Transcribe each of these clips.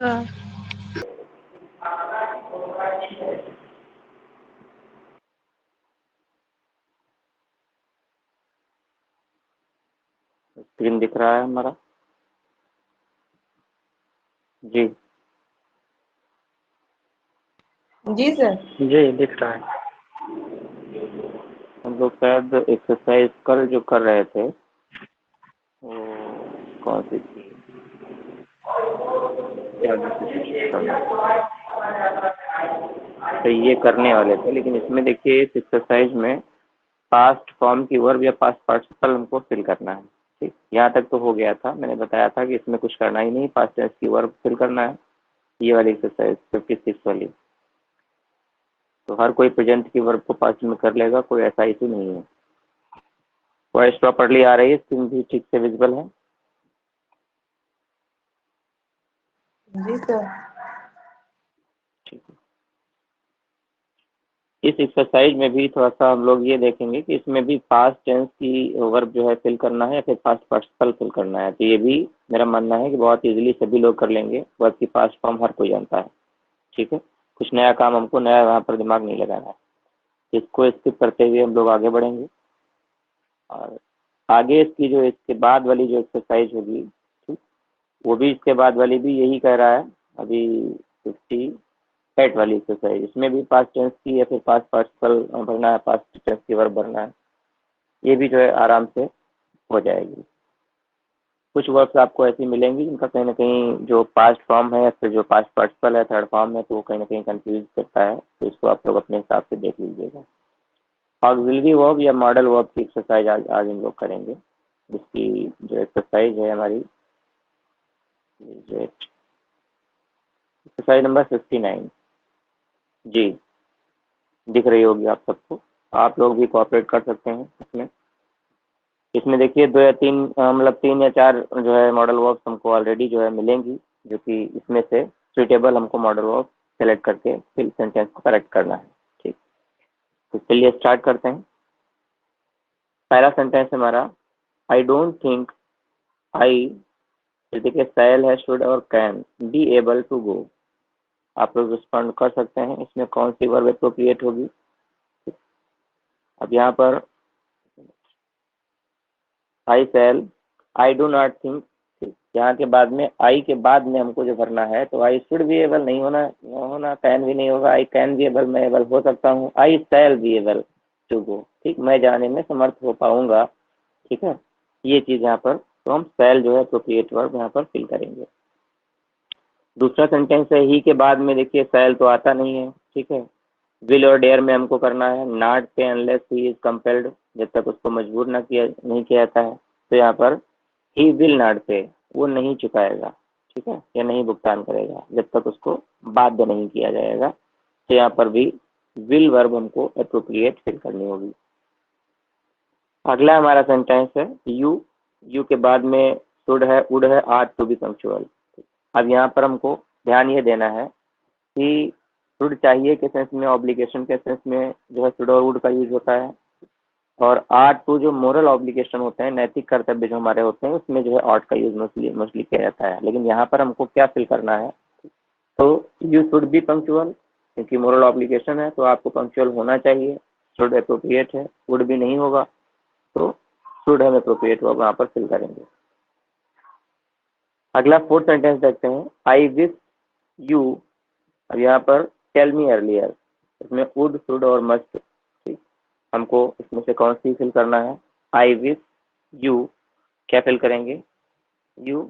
हाँ। स्क्रीन दिख रहा है हमारा? जी जी सर। जी दिख रहा है। हम लोग शायद एक्सरसाइज कल जो कर रहे थे वो कौन सी थी, तो ये करने वाले थे, लेकिन इसमें देखिए इस एक्सरसाइज में पास्ट फॉर्म की वर्ब या पास्ट पार्टिसिपल हमको फिल करना है। ठीक, यहाँ तक तो हो गया था, मैंने बताया था कि इसमें कुछ करना ही नहीं, पास्ट टेंस की वर्ब फिल करना है। ये वाली एक्सरसाइज 56 वाली, तो हर कोई प्रेजेंट की वर्ब को पास्ट में कर लेगा, कोई ऐसा इशू नहीं है। वॉइस प्रॉपर्ली आ रही है, स्क्रीन भी ठीक से विजिबल है? जी सर। ठीक है। इस एक्सरसाइज में भी थोड़ा सा हम लोग ये देखेंगे कि इसमें भी पास्ट टेंस की वर्ब जो है फिल करना है या फिर पास्ट पार्टिसिपल फिल करना है। तो ये भी मेरा मानना है कि बहुत इजीली सभी लोग कर लेंगे, वर्ब की पास्ट फॉर्म हर कोई जानता है। ठीक है, कुछ नया काम हमको नया वहाँ पर दिमाग नहीं लगाना है। इसको स्किप करते हुए हम लोग आगे बढ़ेंगे, और आगे इसकी जो इसके बाद वाली जो एक्सरसाइज होगी, ठीक, वो भी इसके बाद वाली भी यही कह रहा है अभी, 58 वाली एक्सरसाइज। इसमें भी पास्ट टेंस की या फिर पास्ट पार्टिसिपल भरना है, पास्ट टेंस की वर्ब भरना है। ये भी जो है आराम से हो जाएगी। कुछ वर्ब्स आपको ऐसी मिलेंगी जिनका कहीं ना कहीं जो पास्ट फॉर्म है या फिर जो पास्ट पार्टिसिपल है थर्ड फॉर्म है, तो वो कहीं ना कहीं कंफ्यूज करता है, तो इसको आप लोग अपने हिसाब से देख लीजिएगा। ऑक्सिलरी वर्ब या मॉडल वर्ब की एक्सरसाइज आज हम लोग करेंगे, जिसकी जो एक्सरसाइज है हमारी, एक्सरसाइज नंबर 59। जी, दिख रही होगी आप सबको। आप लोग भी कोऑपरेट कर सकते हैं इसमें। इसमें देखिए 2 या 3 मतलब 3 या 4 जो है मॉडल वर्ब्स हमको ऑलरेडी जो है मिलेंगी, जो कि इसमें से सुइटेबल हमको मॉडल वर्ब सेलेक्ट करके फिर सेंटेंस को करेक्ट करना है। ठीक, तो चलिए स्टार्ट करते हैं। पहला सेंटेंस हमारा, आई डोंट थिंक आई, देखिए शैल है, शुड और can be able to go. आप लोग रिस्पॉन्ड कर सकते हैं इसमें कौन सी वर्ब एप्रोप्रिएट होगी। अब यहाँ पर आई शैल, आई डू नॉट थिंक, यहाँ के बाद में आई के बाद में हमको जो भरना है, तो आई शुड बी एबल नहीं होना, कैन भी नहीं होगा, आई कैन बी एबल, मैं एबल हो सकता हूँ, I shall be able to go, ठीक, मैं जाने में समर्थ हो पाऊंगा। ठीक है, ये चीज यहाँ पर, तो हम शैल जो है एप्रोप्रिएट वर्ब यहाँ पर फिल करेंगे। दूसरा सेंटेंस है, ही के बाद में देखिए शैल तो आता नहीं है। ठीक है, विल और डेयर में हमको करना है नॉट पे अनलेस ही इज कंपेल्ड, जब तक उसको मजबूर नहीं किया जाता है। तो यहाँ पर ही विल नॉट पे, वो नहीं चुकाएगा, ठीक है, या नहीं भुगतान करेगा जब तक उसको बाध्य नहीं किया जाएगा। तो यहाँ पर भी विल वर्ब हमको एप्रोप्रिएट फिल करनी होगी। अगला हमारा सेंटेंस है, यू के बाद में शुड है, वुड है, आर टू बी पंक्चुअल। अब यहाँ पर हमको ध्यान ये देना है कि शुड चाहिए के सेंस में, ऑब्लिगेशन के सेंस में जो है शुड और वुड का यूज होता है, और आर्ट टू जो मोरल ऑब्लिगेशन होते हैं, नैतिक कर्तव्य जो हमारे होते हैं, उसमें जो है आर्ट का यूज मोस्टली किया जाता है। लेकिन यहाँ पर हमको क्या फिल करना है, तो यू शुड बी पंक्चुअल, क्योंकि मोरल ऑब्लिगेशन है तो आपको पंक्चुअल होना चाहिए। शुड एप्रोप्रिएट है, वुड भी नहीं होगा, तो शुड हम एप्रोप्रिएट वर्ब वहाँ पर फिल करेंगे। अगला फोर्थ सेंटेंस देखते हैं, आई विश यू। अब यहाँ पर टेल मी अर्लियर, इसमें वुड, शुड और मस्ट, ठीक, हमको इसमें से कौन सी फिल करना है। आई विश यू, क्या फिल करेंगे, you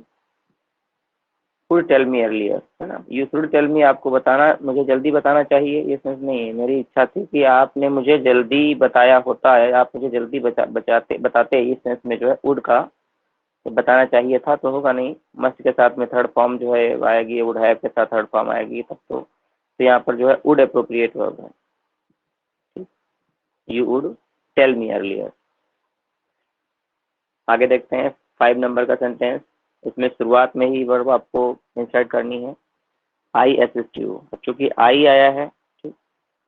should tell me earlier, है ना। यू शुड टेल मी, आपको बताना, मुझे जल्दी बताना चाहिए, ये सेंस नहीं है। मेरी इच्छा थी कि आपने मुझे जल्दी बताया होता है, आप मुझे जल्दी बताते, इस सेंस में जो है वुड का बताना चाहिए था, तो होगा नहीं। मस्ट के साथ में थर्ड फॉर्म जो है आएगी, वुड हैव के साथ थर्ड फॉर्म आएगी तब तो यहाँ पर जो है वुड एप्रोप्रिएट वर्ब है। You would tell me earlier. आगे देखते हैं 5 नंबर का सेंटेंस। इसमें शुरुआत में ही वर्ब आपको इंसर्ट करनी है, आई असिस्ट यू। चूंकि आई आया है, ठीक,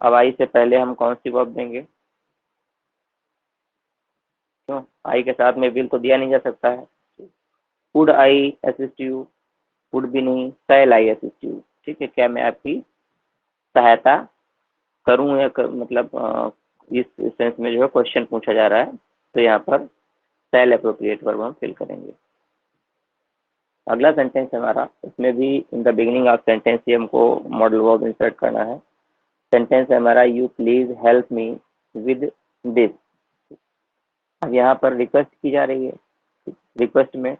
अब आई से पहले हम कौन सी वर्ब देंगे, क्यों, आई के साथ में विल तो दिया नहीं जा सकता है। Would I assist you, would भी नहीं, शैल आई असिस्ट यू, ठीक है, क्या मैं आपकी सहायता करूं या मतलब इस सेंस में जो है क्वेश्चन पूछा जा रहा है, तो यहाँ पर शैल एप्रोप्रिएट वर्ब हम फिल करेंगे। अगला सेंटेंस हमारा, इसमें भी in the beginning of sentence ही हमको मॉडल वर्ब इंसर्ट करना है। सेंटेंस है हमारा, you please help me with this. अब यहाँ पर रिक्वेस्ट की जा रही है। रिक्वेस्ट में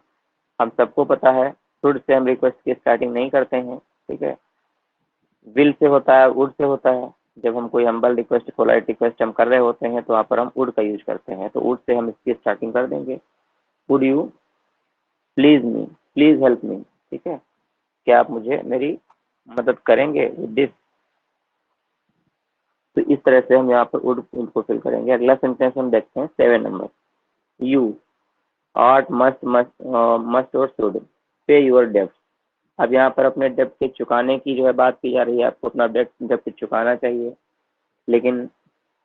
हम सबको पता है शुड से हम रिक्वेस्ट की स्टार्टिंग नहीं करते हैं, ठीक है, विल से होता है, वुड से होता है। जब हम कोई हम्बल रिक्वेस्ट, पोलाइट रिक्वेस्ट हम कर रहे होते हैं तो वहाँ पर हम वुड का यूज करते हैं, तो वुड से हम इसकी स्टार्टिंग कर देंगे। Would you please me, please help मी, ठीक है, क्या आप मुझे मेरी मदद करेंगे विद दिस। तो इस तरह से हम यहाँ पर वुड को फिल करेंगे। अगला सेंटेंस हम देखते हैं 7 नंबर, यू आर्ट मस्ट और शुड पे योर डेब्ट। अब यहाँ पर अपने डेब्ट के चुकाने की जो है बात की जा रही है, आपको अपना डेब्ट चुकाना चाहिए, लेकिन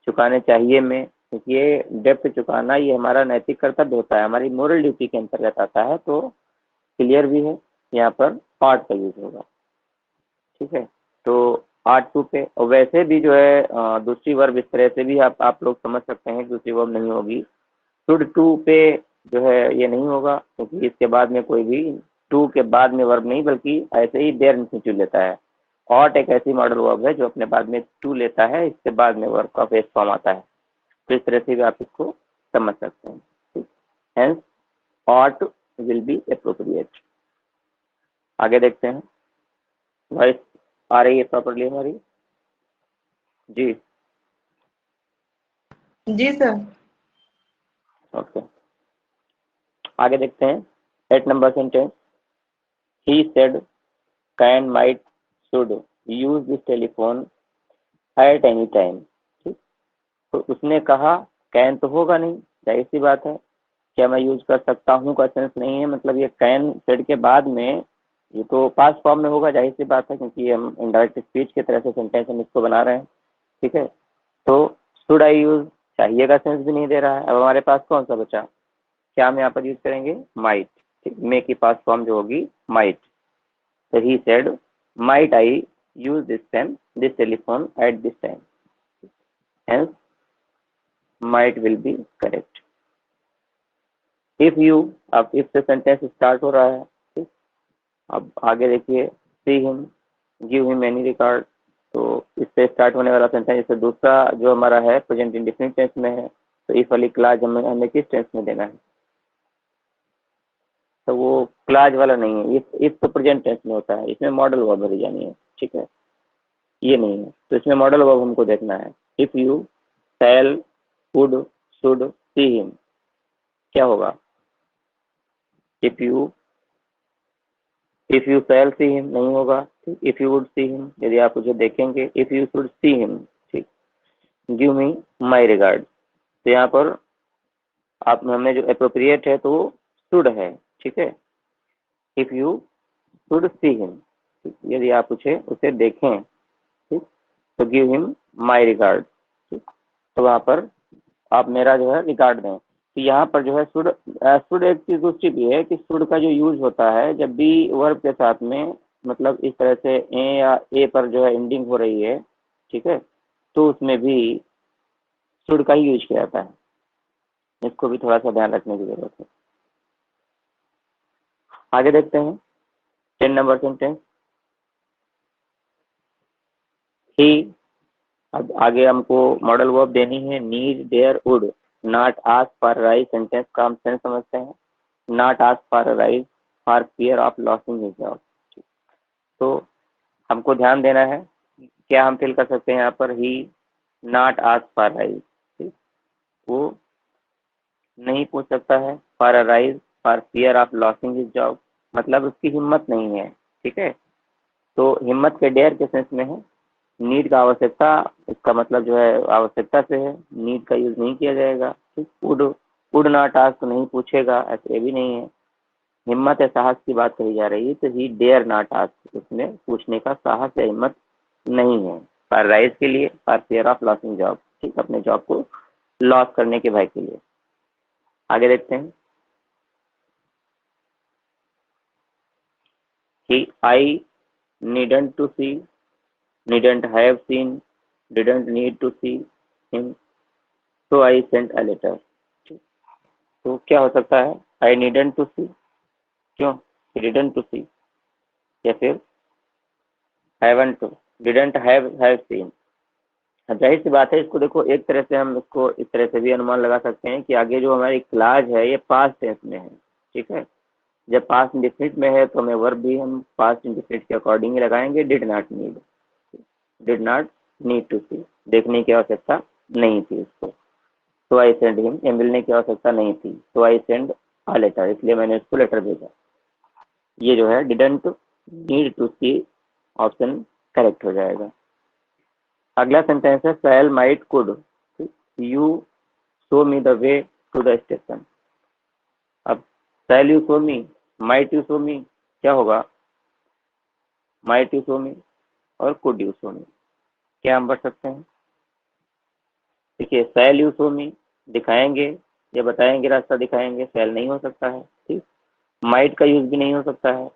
चुकाने चाहिए में, क्योंकि ये डेब्ट चुकाना ये हमारा नैतिक कर्तव्य होता है, हमारी मोरल ड्यूटी के अंतर्गत आता है, तो क्लियर भी है यहाँ पर आर्ट का यूज होगा, ठीक है। तो आर्ट टू पे, और वैसे भी जो है दूसरी वर्ब इस तरह से भी आप लोग समझ सकते हैं कि दूसरी वर्ब नहीं होगी, शुड टू पे जो है ये नहीं होगा, क्योंकि इसके बाद में कोई भी टू के बाद में वर्ब नहीं, बल्कि ऐसे ही देर इंफिनिटिव लेता है। ऑट एक ऐसी मॉडल वर्ब है जो अपने बाद में टू लेता है, इसके बाद में वर्ब का फेस फॉर्म आता है। तो इस तरह से भी आप इसको समझ सकते हैं, ठीक। Hence ought will be appropriate. आगे देखते हैं, वॉइस आ रही है प्रॉपरली हमारी? जी जी सर। ओके, आगे देखते हैं 8 number sentence, he said can might should use this telephone at any time, ठीक। तो उसने कहा, कैन तो होगा नहीं, जाहिर सी बात है, क्या मैं यूज कर सकता हूँ का सेंस नहीं है, मतलब ये कैन सेड के बाद में ये तो पास्ट फॉर्म में होगा, जाहिर सी बात है, क्योंकि हम इनडायरेक्ट स्पीच की तरह से सेंटेंस हम इसको बना रहे हैं, ठीक है। तो शुड आई यूज, चाहिए का सेंस भी नहीं दे रहा है। अब हमारे पास कौन सा बचा, क्या हम यहाँ पर यूज करेंगे, माइट, ठीक, मे की पास्ट फॉर्म जो होगी माइट। तो he said might I use this telephone at this time, hence might will be correct. If you, अब इफ से सेंटेंस स्टार्ट हो रहा है, ठीक। अब आगे देखिए, see him, give him any regard, तो इससे स्टार्ट होने वाला सेंटेंस, इससे दूसरा जो हमारा है प्रेजेंट इंडेफिनिट टेंस में है, तो इफ वाली क्लाज हमें किस टेंस में देना है, तो वो क्लाज वाला नहीं है, इफ तो प्रेजेंट टेंस में होता है, इसमें मॉडल वर्ब भरी जानी है, ठीक है, ये नहीं है, तो इसमें मॉडल वर्ब हमको देखना है। If you shall would should see him, क्या होगा, if you shall see him नहीं होगा, ठीक। If you would see him, यदि आप उसे देखेंगे, if you should see him, ठीक। गिव मी माई रिगार्ड, तो यहाँ पर आप हमें जो अप्रोप्रिएट है तो वो शुड है, ठीक है। If you should see him, यदि आप उसे देखें, ठीक, तो गिव हिम माई रिगार्ड, ठीक, तो वहाँ पर आप मेरा जो है रिगार्ड दें। तो यहाँ पर जो है शुड एक चीज दूसरी भी है कि शुड का जो यूज होता है जब भी वर्ब के साथ में, मतलब इस तरह से ए या ए पर जो है एंडिंग हो रही है, ठीक है, तो उसमें भी शुड का ही यूज किया जाता है, इसको भी थोड़ा सा ध्यान रखने की जरूरत है। आगे देखते हैं 10 नंबर सेंटेंस, ही, अब आगे हमको मॉडल वर्ब देनी है, need there would not ask for rise, sentence का हम सेंस समझते हैं, not ask for rise for fear of losing his job. तो हमको ध्यान देना है, क्या हम फिल कर सकते हैं यहाँ पर, ही नॉट आस्क फॉर राइज, ठीक, वो नहीं पूछ सकता है, for a rise for fear of losing his job, मतलब उसकी हिम्मत नहीं है, ठीक है। तो हिम्मत के डेयर के सेंस में है, नीड का आवश्यकता, इसका मतलब जो है आवश्यकता से है, नीड का यूज नहीं किया जाएगा, ठीक। वुड नॉट आस्क, नहीं पूछेगा, ऐसे भी नहीं है, हिम्मत या साहस की बात कही जा रही है, तो ही डेयर नॉट आस्क, उसमें पूछने का साहस या हिम्मत नहीं है, फॉर राइज के लिए, for fear of losing job, ठीक, अपने जॉब को लॉस करने के भय के लिए। आगे देखते हैं, कि I needn't to see, needn't have seen, didn't need to see him, so I sent a letter. तो क्या हो सकता है? आई नीडेंट टू सी, क्यों? डिडंट टू सी, या फिर haven't to, didn't have seen. जाहिर सी बात है, इसको देखो एक तरह से हम इसको इस तरह से भी अनुमान लगा सकते हैं कि आगे जो हमारी क्लास है ये पास्ट टेंस में है, ठीक है। जब पास्ट इंडेफिनिट में है तो हमें वर्ब भी हम पास्ट इंडेफिनिट के अकॉर्डिंग ही लगाएंगे। Did not need, did not need to see, देखने की आवश्यकता नहीं थी उसको। तो आई सेंड हिम, ये मिलने की आवश्यकता नहीं थी, तो आई सेंड अ लेटर, इसलिए मैंने उसको लेटर भेजा। ये जो है didn't need to see option correct हो जाएगा। अगला सेंटेंस है shall might could you show me the way to the station. अब shall you show me, might you show me, क्या होगा? माइट यू शो मी और कुड यू शो मी, क्या हम बढ़ सकते हैं? देखिए, शैल यू शो मी दिखाएंगे या बताएंगे, रास्ता दिखाएंगे, शैल नहीं हो सकता है, ठीक। माइट का यूज भी नहीं हो सकता है।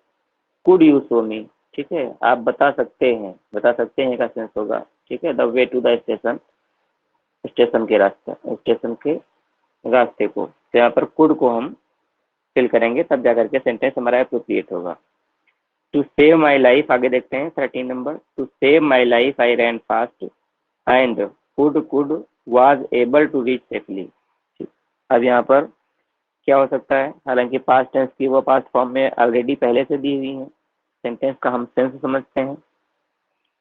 कुड यू शो मी, ठीक है, आप बता सकते हैं, बता सकते हैं का सेंस होगा, ठीक है। The way to the station, station के रास्ते, स्टेशन के रास्ते को, तो यहाँ पर कुड को हम फिल करेंगे, तब जाकर के सेंटेंस हमारा अप्रोप्रिएट होगा। टू सेव माई लाइफ, आगे देखते हैं 13 नंबर। To save my life I ran fast and could was able to reach safely. अब यहाँ पर क्या हो सकता है? हालांकि पास्ट टेंस की वो पास्ट फॉर्म में ऑलरेडी पहले से दी हुई है, सेंटेंस का हम सेंस समझते हैं।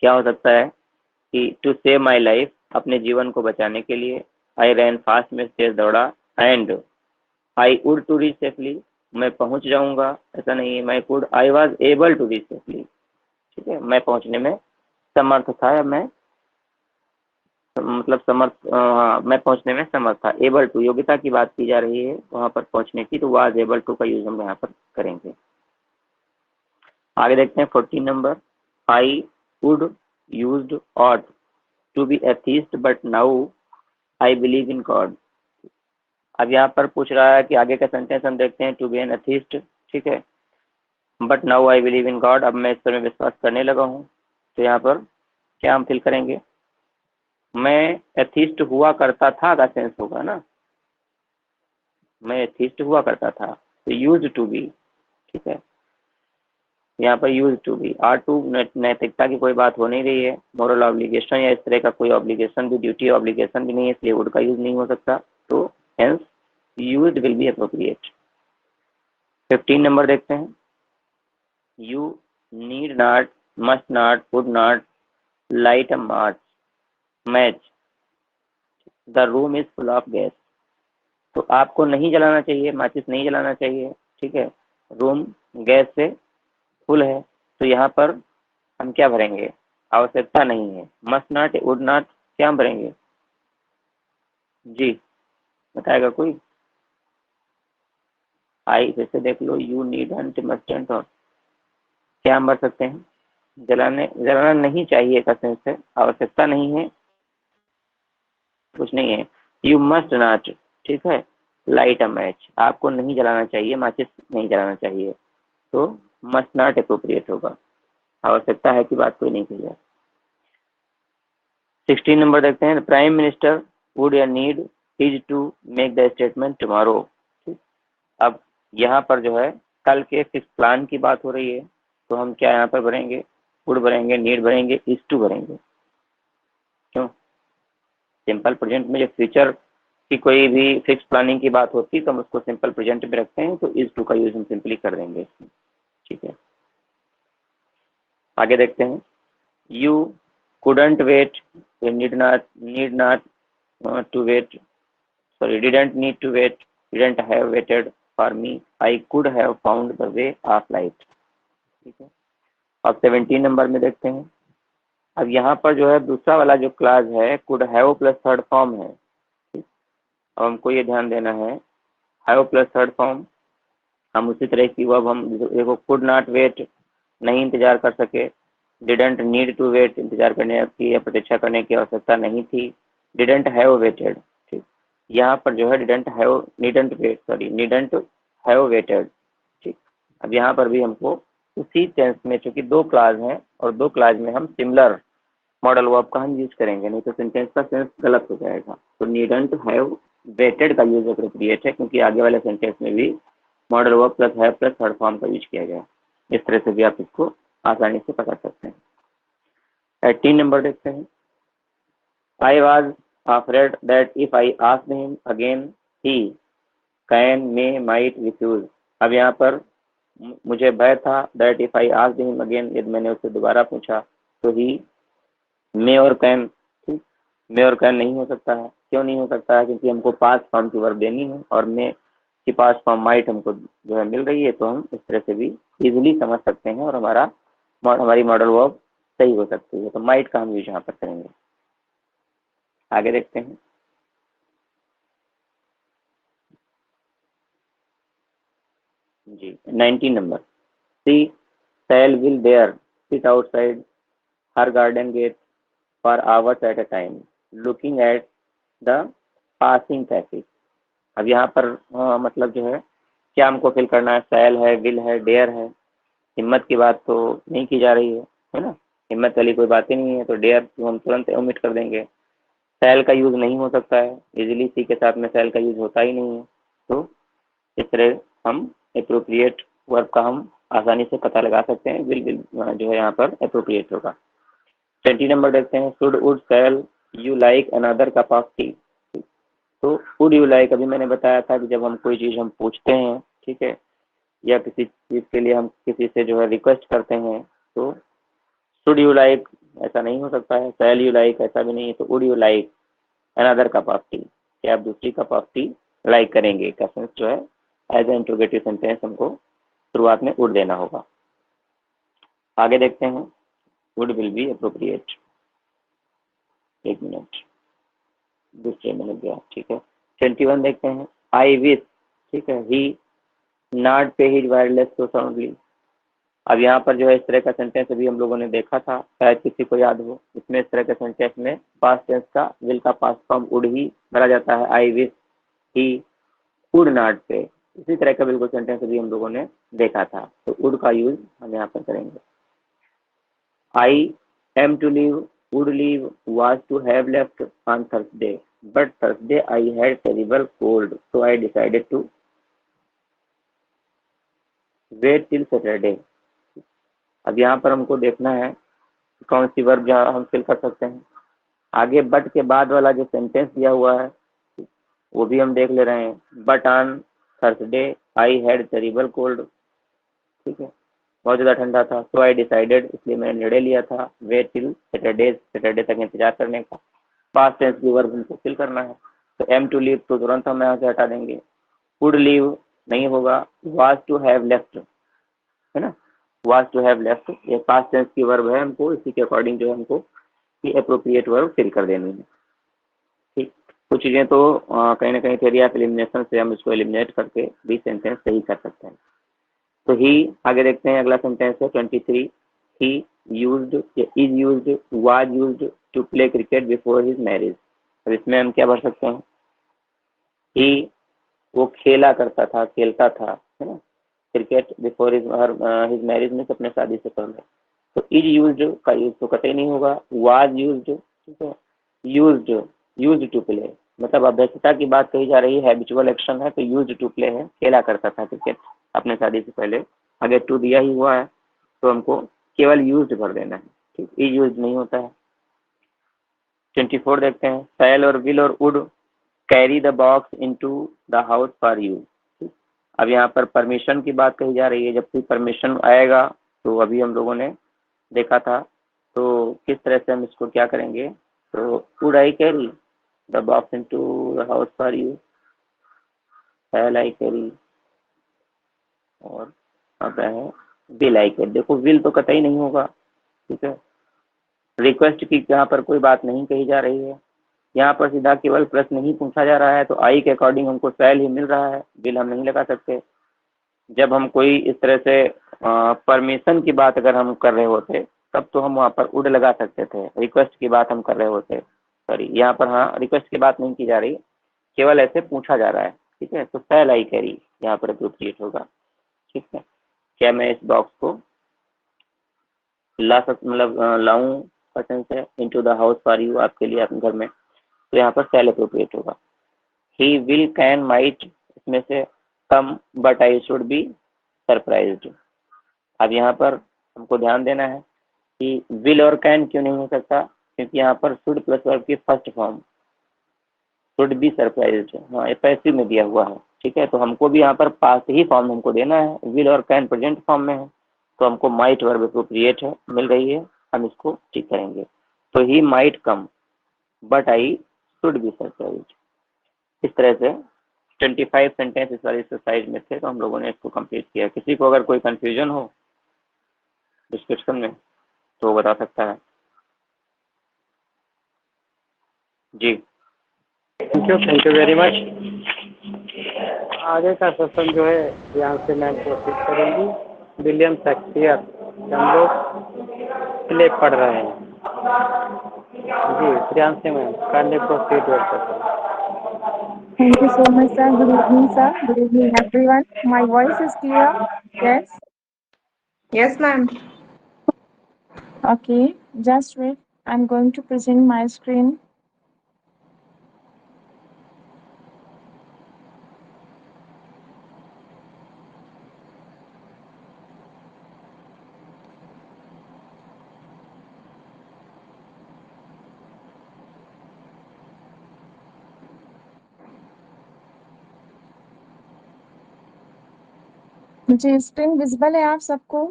क्या हो सकता है कि टू सेव माई लाइफ, अपने जीवन को बचाने के लिए, आई रैन फास्ट, में तेज दौड़ा, and I would to reach safely, मैं पहुंच जाऊंगा, ऐसा नहीं है, मैं could, I was able to reach safely, ठीक है, मैं पहुंचने में समर्थ था, या मैं मतलब समर्थ, मैं पहुंचने में समर्थ था। एबल टू, योग्यता की बात की जा रही है वहां पर पहुंचने की, तो वाज एबल टू का यूज हम यहाँ पर करेंगे। आगे देखते हैं 14 नंबर। I would used ought to be atheist but now I believe in God. अब यहाँ पर पूछ रहा है कि आगे का सेंटेंस हम देखते हैं, टू बी एन एथीस्ट, ठीक है, but now I believe in God, अब मैं ईश्वर में विश्वास करने लगा हूँ। तो यहाँ पर क्या हम फिल करेंगे? मैं एथीस्ट हुआ करता था का सेंस होगा ना, मैं एथीस्ट हुआ करता था, तो यूज टू बी, ठीक है, यहाँ पर use to be. Are to, नैतिकता की कोई बात हो नहीं रही है, मोरल ऑब्लिगेशन या इस तरह का कोई ऑब्लिगेशन भी, ड्यूटी ऑब्लिगेशन भी नहीं है, इसलिए वुड का यूज नहीं हो सकता, तो hence used will be appropriate. 15 number देखते हैं। You need not, must not, would not light a March match, the room is full of gas. तो आपको नहीं जलाना चाहिए, माचिस नहीं जलाना चाहिए, ठीक है, रूम गैस से फुल है, तो यहाँ पर हम क्या भरेंगे? आवश्यकता नहीं है। मस्ट नॉट, वुड नॉट, क्या हम भरेंगे? जी, बताएगा कोई? आई जैसे देख लो, यू नीड एंड मस्ट, और क्या हम भर सकते हैं? जलाना नहीं चाहिए का सेंस है, आवश्यकता नहीं है, कुछ नहीं है। यू मस्ट नॉट, ठीक है, लाइट अ मैच, आपको नहीं जलाना चाहिए, माचिस नहीं जलाना चाहिए, तो मस्ट नॉट अप्रोप्रिएट होगा, आवश्यकता है कि बात कोई नहीं की जाए। 16 नंबर देखते हैं। प्राइम मिनिस्टर वुड या need his to make the statement tomorrow. अब यहाँ पर जो है कल के फिक्स प्लान की बात हो रही है, तो हम क्या यहाँ पर भरेंगे? वुड भरेंगे, नीड भरेंगे, इज टू भरेंगे। क्यों? सिंपल प्रेजेंट में जब फ्यूचर की कोई भी फिक्स प्लानिंग की बात होती है तो हम उसको सिंपल प्रेजेंट में रखते हैं, तो इज टू का यूज हम सिंपली कर देंगे इसमें, ठीक है। आगे देखते हैं। You couldn't wait, need not to wait, sorry, didn't need to wait, didn't have waited for me, I could have found the way of light, ठीक है। अब 17 नंबर में देखते हैं। अब यहाँ पर जो है दूसरा वाला जो क्लास है, could have plus third form है, ठीक? अब हमको ये ध्यान देना है, हैव प्लस थर्ड फॉर्म, हम उसी तरह की, अब हम देखो, कुड नॉट वेट, नहीं इंतजार कर सके, डिडंट नीड टू वेट, इंतजार करने की या प्रतीक्षा करने की आवश्यकता नहीं थी, डिडंट हैव वेटेड, ठीक। यहाँ पर जो है नीडंट हैव वेटेड, ठीक। अब यहाँ पर भी हमको उसी टेंस में चूंकि दो क्लास हैं और दो क्लास में हम सिमिलर मॉडल वर्ब का हम यूज करेंगे, नहीं तो सेंटेंस का सेंस गलत हो जाएगा। तो नीडंट हैव वेटेड का यूज अप्रोप्रिएट है, क्योंकि आगे वाले सेंटेंस में भी modal verb plus have plus third form का यूज किया गया। इस तरह से भी आप इसको आसानी से पकड़ सकते हैं। 18 नंबर देखते हैं। I was afraid that if I asked him again he can may might refuse. अब यहाँ पर मुझे भय था that if I asked him again, यदि मैंने उससे दोबारा पूछा तो ही मे और कैन, ठीक, मे और कैन नहीं हो सकता है। क्यों नहीं हो सकता है? क्योंकि हमको पास्ट फॉर्म की वर्ब देनी है और मे की पास्ट फॉर्म माइट हमको जो है मिल रही है, तो हम इस तरह से भी इजीली समझ सकते हैं और हमारी मॉडल वर्ब सही हो सकती है। तो माइट का हम यूज यहाँ पर करेंगे। आगे देखते हैं। जी 19 नंबर। She shall will there sit outside her garden gate for hours at a time looking at the passing traffic. अब यहाँ पर मतलब जो है क्या हमको फिल करना है? सेल है, विल है, डेयर है। हिम्मत की बात तो नहीं की जा रही है ना, हिम्मत वाली कोई बात ही नहीं है, तो डेयर को हम तुरंत ओमिट कर देंगे। सेल का यूज नहीं हो सकता है, इजीली सी के साथ में सेल का यूज होता ही नहीं है। तो इस तरह हम अप्रोप्रिएट वर्ब का हम आसानी से पता लगा सकते हैं। विल जो है यहाँ पर अप्रोप्रिएट होगा। 20 नंबर देखते हैं। Should would shall you like another cup of tea. तो वुड यू लाइक, अभी मैंने बताया था कि जब हम कोई चीज हम पूछते हैं, ठीक है, या किसी चीज के लिए हम किसी से जो है रिक्वेस्ट करते हैं, तो शुड यू लाइक ऐसा नहीं हो सकता है, सेल यू लाइक ऐसा भी नहीं है। तो would you like another cup of T, क्या आप दूसरी कप ऑफ टी लाइक करेंगे का सेंस जो है एज ए इंट्रोगेटिव सेंटेंस हमको शुरुआत में वुड देना होगा। आगे देखते हैं। Would will be appropriate. एक मिनट, दूसरे मिनट गया, ठीक है। 21 देखते हैं। आई विश, ठीक है, ही नॉट पे हिज वायरलेस सो साउंडली। अब यहाँ पर जो है इस तरह का सेंटेंस अभी हम लोगों ने देखा था, शायद किसी को याद हो। इसमें इस तरह के सेंटेंस में पास्ट टेंस का विल का पास्ट फॉर्म वुड ही भरा जाता है। I wish he would not पे, इसी तरह का बिल्कुल सेंटेंस अभी हम लोगों ने देखा था, तो वुड का यूज हम यहाँ पर करेंगे। I am to leave, would leave, was to have left on Thursday, but Thursday I had terrible cold, so I decided to wait till Saturday। अब यहाँ पर हमको देखना है कौन सी वर्ब जहाँ हम फिल कर सकते हैं। आगे बट के बाद वाला जो सेंटेंस दिया हुआ है वो भी हम देख ले रहे हैं। But on Thursday I had terrible cold, ठीक है, बहुत ज़्यादा ठंडा था। सो आई डिसाइडेड, इसलिए मैंने निर्णय लिया था, वेट टिल सैटरडे, सैटरडे तक इंतजार करने का। पास्ट टेंस की वर्ब हमको फिल करना है, तो एम टू लीव तो तुरंत हम यहाँ से हटा देंगे। वुड लीव नहीं होगा। वाज टू हैव लेफ्ट, है ना, वाज टू हैव लेफ्ट ये पास्ट टेंस की वर्ब है, हमको इसी के अकॉर्डिंग जो है हमको ये अप्रोप्रिएट वर्ब फिल कर देनी है। ठीक, कुछ चीज़ें तो कहीं ना कहीं थ्योरी ऑफ एलिमिनेशन से हम इसको एलिमिनेट करके भी सेंटेंस सही कर सकते हैं। तो ही आगे देखते हैं। अगला सेंटेंस है 23। ही यूज्ड या is used was used to play cricket before his marriage. अब इसमें हम क्या भर सकते हैं? ही वो खेला करता था, खेलता था, है ना, क्रिकेट बिफोर हिज मैरिज में, अपने शादी से पहले। तो इज यूज्ड का यूज तो कतई नहीं होगा। वाज यूज्ड, ठीक है, यूज्ड यूज्ड टू प्ले, मतलब अभ्यस्तता की बात कही जा रही है, हैबिचुअल एक्शन है, तो यूज्ड टू प्ले है, खेला करता था क्रिकेट अपने शादी से पहले। अगर टू दिया ही हुआ है तो हमको केवल यूज्ड भर देना है, ठीक, इज यूज्ड नहीं होता है। 24 देखते हैं। शैल और विल और would carry the box into the house for you. अब यहाँ पर परमिशन की बात कही जा रही है। जब भी परमिशन आएगा तो अभी हम लोगों ने देखा था, तो किस तरह से हम इसको क्या करेंगे? तो would I carry the box into the house for you, shall I carry, और अब है विल आई कैरी। देखो विल तो कतई नहीं होगा, ठीक है, रिक्वेस्ट की यहाँ पर कोई बात नहीं कही जा रही है, यहाँ पर सीधा केवल प्रश्न ही पूछा जा रहा है, तो आई के अकॉर्डिंग हमको शैल ही मिल रहा है, विल हम नहीं लगा सकते। जब हम कोई इस तरह से परमिशन की बात अगर हम कर रहे होते तब तो हम वहाँ पर वुड लगा सकते थे। रिक्वेस्ट की बात हम कर रहे होते, सॉरी, यहाँ पर हाँ रिक्वेस्ट की बात नहीं की जा रही, केवल ऐसे पूछा जा रहा है, ठीक है, तो शैल आई कैरी यहाँ पर अप्रोप्रिएट होगा। ठीक है, क्या मैं इस बॉक्स को ला मतलब लाऊं का सेंस है into the house for you, आपके लिए अपने घर में, तो यहाँ पर शैल अप्रोप्रिएट होगा। ही विल कैन माइट इसमें से कम but I should be surprised. अब यहाँ पर हमको ध्यान देना है कि विल और कैन क्यों नहीं हो सकता, क्योंकि यहाँ पर शुड प्लस वर्ब की first form should be surprised, हाँ ये पैसिव में दिया हुआ है, ठीक है। तो हमको भी यहाँ पर पास्ट ही फॉर्म हमको देना है, विल और कैन प्रेजेंट फॉर्म में है, तो हमको माइट वर्ब अप्रोप्रिएट है मिल रही है, हम इसको ठीक करेंगे। तो he might come but I should be surprised. इस तरह से 25 सेंटेंस इस वाली एक्सरसाइज में थे, तो हम लोगों ने इसको कंप्लीट किया। किसी को अगर कोई कंफ्यूजन हो डिस्क्रिप्शन में तो बता सकता है जी। Thank you very much. आगे का सेशन जो है यहाँ से मैं कोशिश करूँगी। विलियम शेक्सपियर हम लोग प्ले पढ़ रहे हैं जी। Priyanshi ma'am kindly proceed your session. Thank you so much, sir. Good evening, sir. Good evening, everyone. My voice is clear? Yes? Yes, ma'am. Okay, just wait. I'm going to present my screen. मुझे screen visible है आप सबको?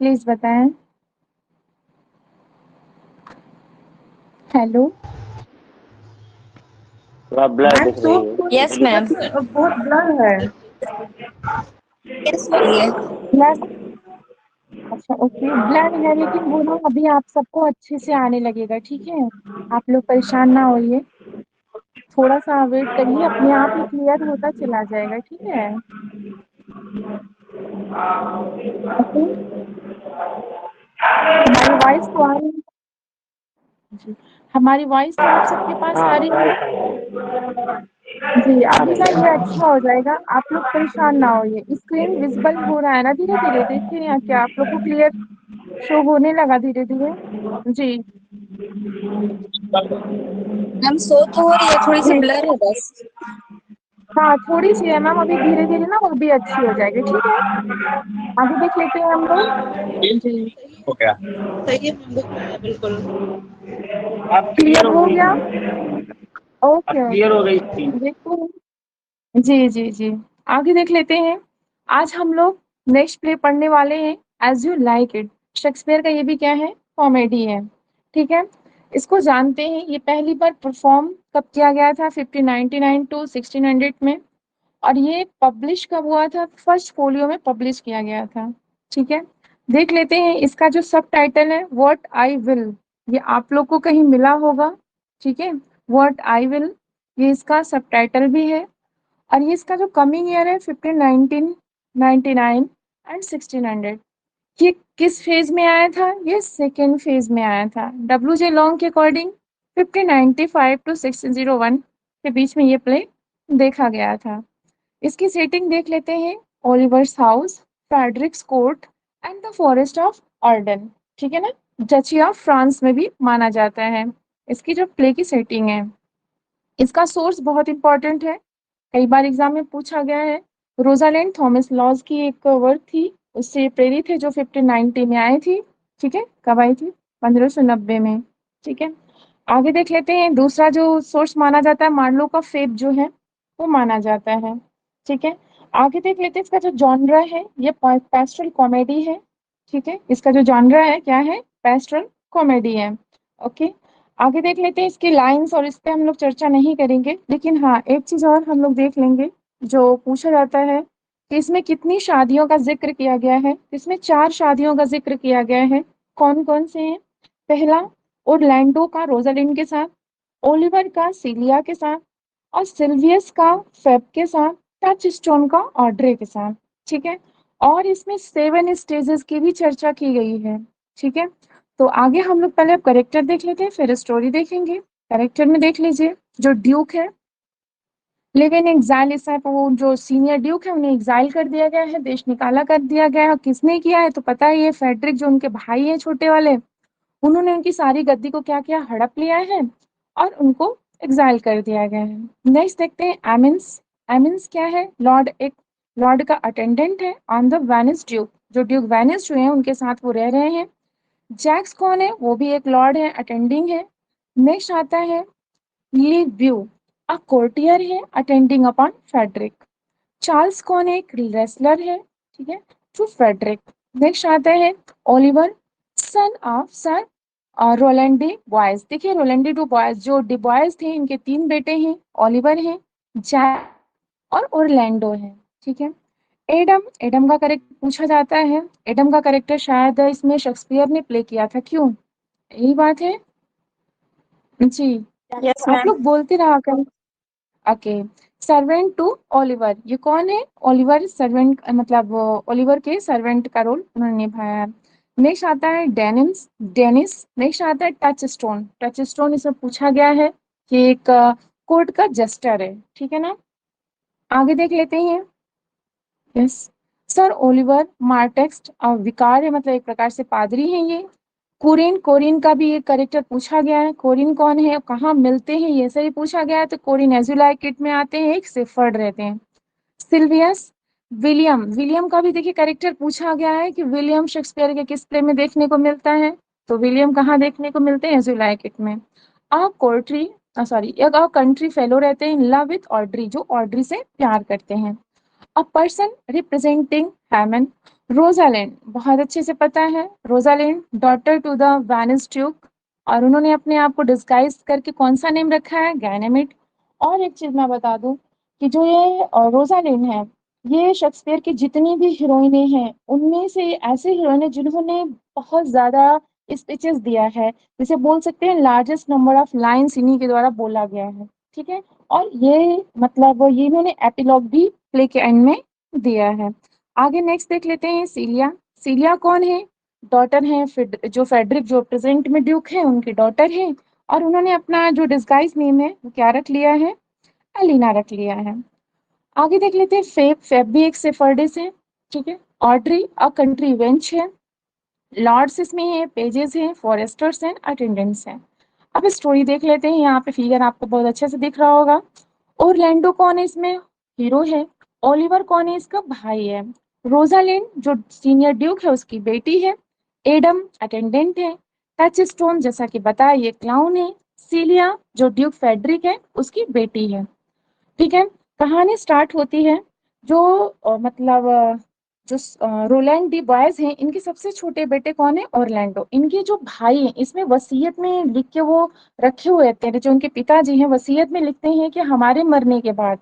Please बताएं। Hello तो आप blur ma'am दिख रही है। Yes ma'am. बहुत ब्लर है। यस हो रही है। ब्लर? अच्छा ओके, ब्लर है लेकिन वो ना अभी आप सबको अच्छे से आने लगेगा, ठीक है। आप लोग परेशान ना होइए, थोड़ा सा वेट करिए, अपने आप ही क्लियर होता चला जाएगा, ठीक है। ओके, हमारी वॉइस तो आ रही है जी, हमारी वॉइस तो आप सबके पास आ रही है जी। अभी ना ये अच्छा हो जाएगा, आप लोग परेशान ना होइए। स्क्रीन विजिबल हो रहा है ना धीरे धीरे, देखिए यहाँ क्या आप लोग को क्लियर शो होने लगा धीरे धीरे जी। मैम शो तो हो रही है, थोड़ी सी जी ब्लर है बस। हाँ थोड़ी सी है मैम, अभी धीरे धीरे ना वो भी अच्छी हो जाएगी, ठीक है। आगे देख लेते हैं हम लोग जी। हो गया सही है मैम, बिल्कुल। आप क्लियर हो गया? अब ओके क्लियर हो गई ओके, देखते हैं जी जी जी। आगे देख लेते हैं। आज हम लोग नेक्स्ट प्ले पढ़ने वाले हैं as you like it. Shakespeare का ये भी क्या है, कॉमेडी है, ठीक है। इसको जानते हैं, ये पहली बार परफॉर्म कब किया गया था, 1599 टू 1600 में, और ये पब्लिश कब हुआ था, फर्स्ट फोलियो में पब्लिश किया गया था, ठीक है। देख लेते हैं इसका जो सब टाइटल है, व्हाट आई विल, ये आप लोग को कहीं मिला होगा, ठीक है। व्हाट आई विल ये इसका सब टाइटल भी है, और ये इसका जो कमिंग ईयर है 1599 एंड 1600। ये किस फेज में आया था, ये सेकेंड फेज में आया था। WJ लॉन्ग के अकॉर्डिंग 1595 टू 1601 के बीच में ये प्ले देखा गया था। इसकी सेटिंग देख लेते हैं, Oliver's house, Frederick's court and the forest of Arden, ठीक है ना। डची ऑफ फ्रांस में भी माना जाता है इसकी जो प्ले की सेटिंग है। इसका सोर्स बहुत इंपॉर्टेंट है, कई बार एग्जाम में पूछा गया है। रोजालैंड थॉमस लॉज की एक वर्क थी, उससे प्रेरित है, जो 1590 में आई थी, ठीक है। कब आई थी, 1590 में, ठीक है। आगे देख लेते हैं, दूसरा जो सोर्स माना जाता है, मार्लो का फेब जो है वो माना जाता है, ठीक है। आगे देख लेते हैं, इसका जो जॉनरा है ये पेस्टरल कॉमेडी है, ठीक है। इसका जो जॉनरा है क्या है, पेस्टरल कॉमेडी है, ओके। आगे देख लेते हैं इसकी लाइंस, और इस पे हम लोग चर्चा नहीं करेंगे, लेकिन हाँ एक चीज और हम लोग देख लेंगे, जो पूछा जाता है कि इसमें कितनी शादियों का जिक्र किया गया है। इसमें 4 शादियों का जिक्र किया गया है। कौन कौन से हैं, पहला ओरलैंडो का रोजालिंड के साथ, ओलिवर का सीलिया के साथ, और सिल्वियस का फेब के साथ, टच स्टोन का ऑड्रे के साथ, ठीक है। और इसमें 7 स्टेजेस की भी चर्चा की गई है, ठीक है। तो आगे हम लोग पहले करेक्टर देख लेते हैं, फिर स्टोरी देखेंगे। करेक्टर में देख लीजिए, जो ड्यूक है लिव इन एग्जाइल, इस टाइप वो जो सीनियर ड्यूक है उन्हें एग्जाइल कर दिया गया है, देश निकाला कर दिया गया है। किसने किया है तो पता ही है, फेडरिक जो उनके भाई हैं छोटे वाले, उन्होंने उनकी सारी गद्दी को क्या किया, हड़प लिया है और उनको एग्जाइल कर दिया गया है। नेक्स्ट देखते हैं एमिन्स। एमिन्स क्या है, लॉर्ड, एक लॉर्ड का अटेंडेंट है ऑन द वेनिस ड्यूक, जो ड्यूक वेनिस हुए हैं उनके साथ वो रह रहे हैं। जैक्स कौन है, वो भी एक लॉर्ड है, अटेंडिंग है। नेक्स्ट आता है लीव्यू, अ कोर्टियर है अटेंडिंग अपॉन फेडरिक। चार्ल्स कौन है, एक रेसलर है, ठीक है, टू फेडरिक। नेक्स्ट आता है Oliver, son of sir Roland de Boys. देखिए रोलैंड डी बॉयज, जो डी बॉयज थे इनके 3 बेटे हैं, ओलिवर हैं, जैक और ओरलैंडो है, ठीक है। एडम, एडम का करेक्टर पूछा जाता है, एडम का करेक्टर शायद इसमें शेक्सपियर ने प्ले किया था, क्यों, यही बात है जी, यस आप मैम। लोग बोलते रहा करें। ओके, सर्वेंट टू ओलिवर, ये कौन है, ओलिवर सर्वेंट, मतलब ओलिवर के सर्वेंट का रोल उन्होंने निभाया है। नेक्स्ट आता है डेनिस, डेनिस। नेक्स्ट आता है टच स्टोन, टच स्टोन इसमें पूछा गया है कि एक कोर्ट का जस्टर है, ठीक है ना। आगे देख लेते हैं। यस, सर ओलिवर मार्टेक्स्ट विकार है, मतलब एक प्रकार से पादरी हैं ये। कोरिन, कोरिन का भी एक करेक्टर पूछा गया है, कोरिन कौन है, कहाँ मिलते हैं, ये सही पूछा गया है, तो कोरिन एज यू लाइक इट में आते हैं, एक सेफर्ड रहते हैं। सिल्वियस, विलियम, विलियम का भी देखिए करेक्टर पूछा गया है कि विलियम शेक्सपियर के किस प्ले में देखने को मिलता है, तो विलियम कहाँ देखने को मिलते हैं, एज यू लाइक इट में। अ कोर्ट्री, सॉरी, एक कंट्री फेलो रहते हैं इन लव विथ ऑड्री, जो ऑड्री से प्यार करते हैं। अ पर्सन रिप्रेजेंटिंग हैमन, रोजालैंड, बहुत अच्छे से पता है, Rosalind daughter to the Venice duke, और उन्होंने अपने आप को डिस्गाइज करके कौन सा नेम रखा है, गैनेमिड। और एक चीज मैं बता दूं कि जो ये रोजालैंड है, ये शेक्सपियर की जितनी भी हीरोइनें हैं उनमें से ये ऐसे हीरोइन है जिन्होंने बहुत ज्यादा स्पीचेस दिया है, जिसे बोल सकते हैं लार्जेस्ट नंबर ऑफ लाइन्स इन्हीं के द्वारा बोला गया है, ठीक है। और ये मतलब ये इन्होंने एपिलॉग भी प्ले के एंड में दिया है। आगे नेक्स्ट देख लेते हैं सीलिया। सीलिया कौन है, डॉटर है, जो फेडरिक जो प्रेजेंट में ड्यूक है उनकी डॉटर है, और उन्होंने अपना जो डिस्गाइज नेम है वो क्या रख लिया है, एलिना रख लिया है। आगे देख लेते हैं फेब, फेब भी एक सेफर्डिस है, ठीक है। ऑड्री अ कंट्री वेंच है, लॉर्ड्स इसमें है, पेजेस हैं, फॉरेस्टर्स हैं, अटेंडेंट्स हैं। अब स्टोरी देख लेते हैं, यहाँ पे फिगर आपको बहुत अच्छे से दिख रहा होगा। ओरलैंडो कौन है इसमें, हीरो है। ओलिवर कौन है, इसका भाई है। रोजालिंड जो सीनियर ड्यूक है उसकी बेटी है। एडम अटेंडेंट है। टच स्टोन जैसा कि बताया ये क्लाउन है। सीलिया जो ड्यूक फेडरिक है उसकी बेटी है, ठीक है। कहानी स्टार्ट होती है, जो मतलब जो रोलैंड डी बॉयज हैं इनके सबसे छोटे बेटे कौन है, ऑरलैंडो। इनके जो भाई हैं इसमें वसीयत में लिख के वो रखे हुए रहते हैं, जो उनके पिताजी हैं वसीयत में लिखते हैं कि हमारे मरने के बाद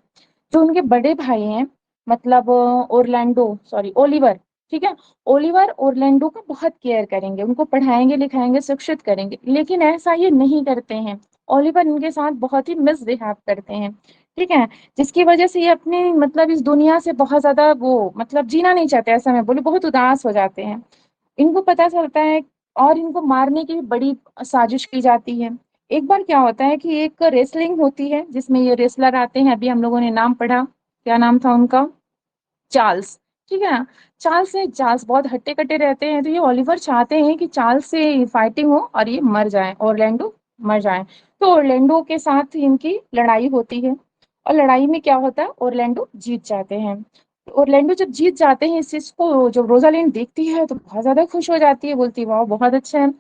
जो उनके बड़े भाई हैं, मतलब ओरलैंडो, सॉरी ओलिवर, ठीक है, ओलिवर ओरलैंडो का बहुत केयर करेंगे, उनको पढ़ाएंगे लिखाएंगे शिक्षित करेंगे, लेकिन ऐसा ये नहीं करते हैं। ओलिवर इनके साथ बहुत ही मिसबिहेव करते हैं, ठीक है, जिसकी वजह से ये अपने मतलब इस दुनिया से बहुत ज्यादा वो मतलब जीना नहीं चाहते, ऐसा मैं बोलूँ, बहुत उदास हो जाते हैं। इनको पता चलता है और इनको मारने की भी बड़ी साजिश की जाती है। एक बार क्या होता है कि एक रेसलिंग होती है जिसमें ये रेसलर आते हैं, अभी हम लोगों ने नाम पढ़ा, क्या नाम था उनका, चार्ल्स, ठीक है ना। चार्ल्स से, चार्ल्स बहुत हट्टे कट्टे रहते हैं, तो ये ओलिवर चाहते हैं कि चार्ल्स से फाइटिंग हो और ये मर जाए, ऑरलैंडो मर जाए। तो ऑरलैंडो के साथ इनकी लड़ाई होती है, और लड़ाई में क्या होता है, ऑरलैंडो जीत जाते हैं। ऑरलैंडो जब जीत जाते हैं इस चीज को जब रोजालिंड देखती है तो बहुत ज्यादा खुश हो जाती है, बोलती है वाह बहुत अच्छा है।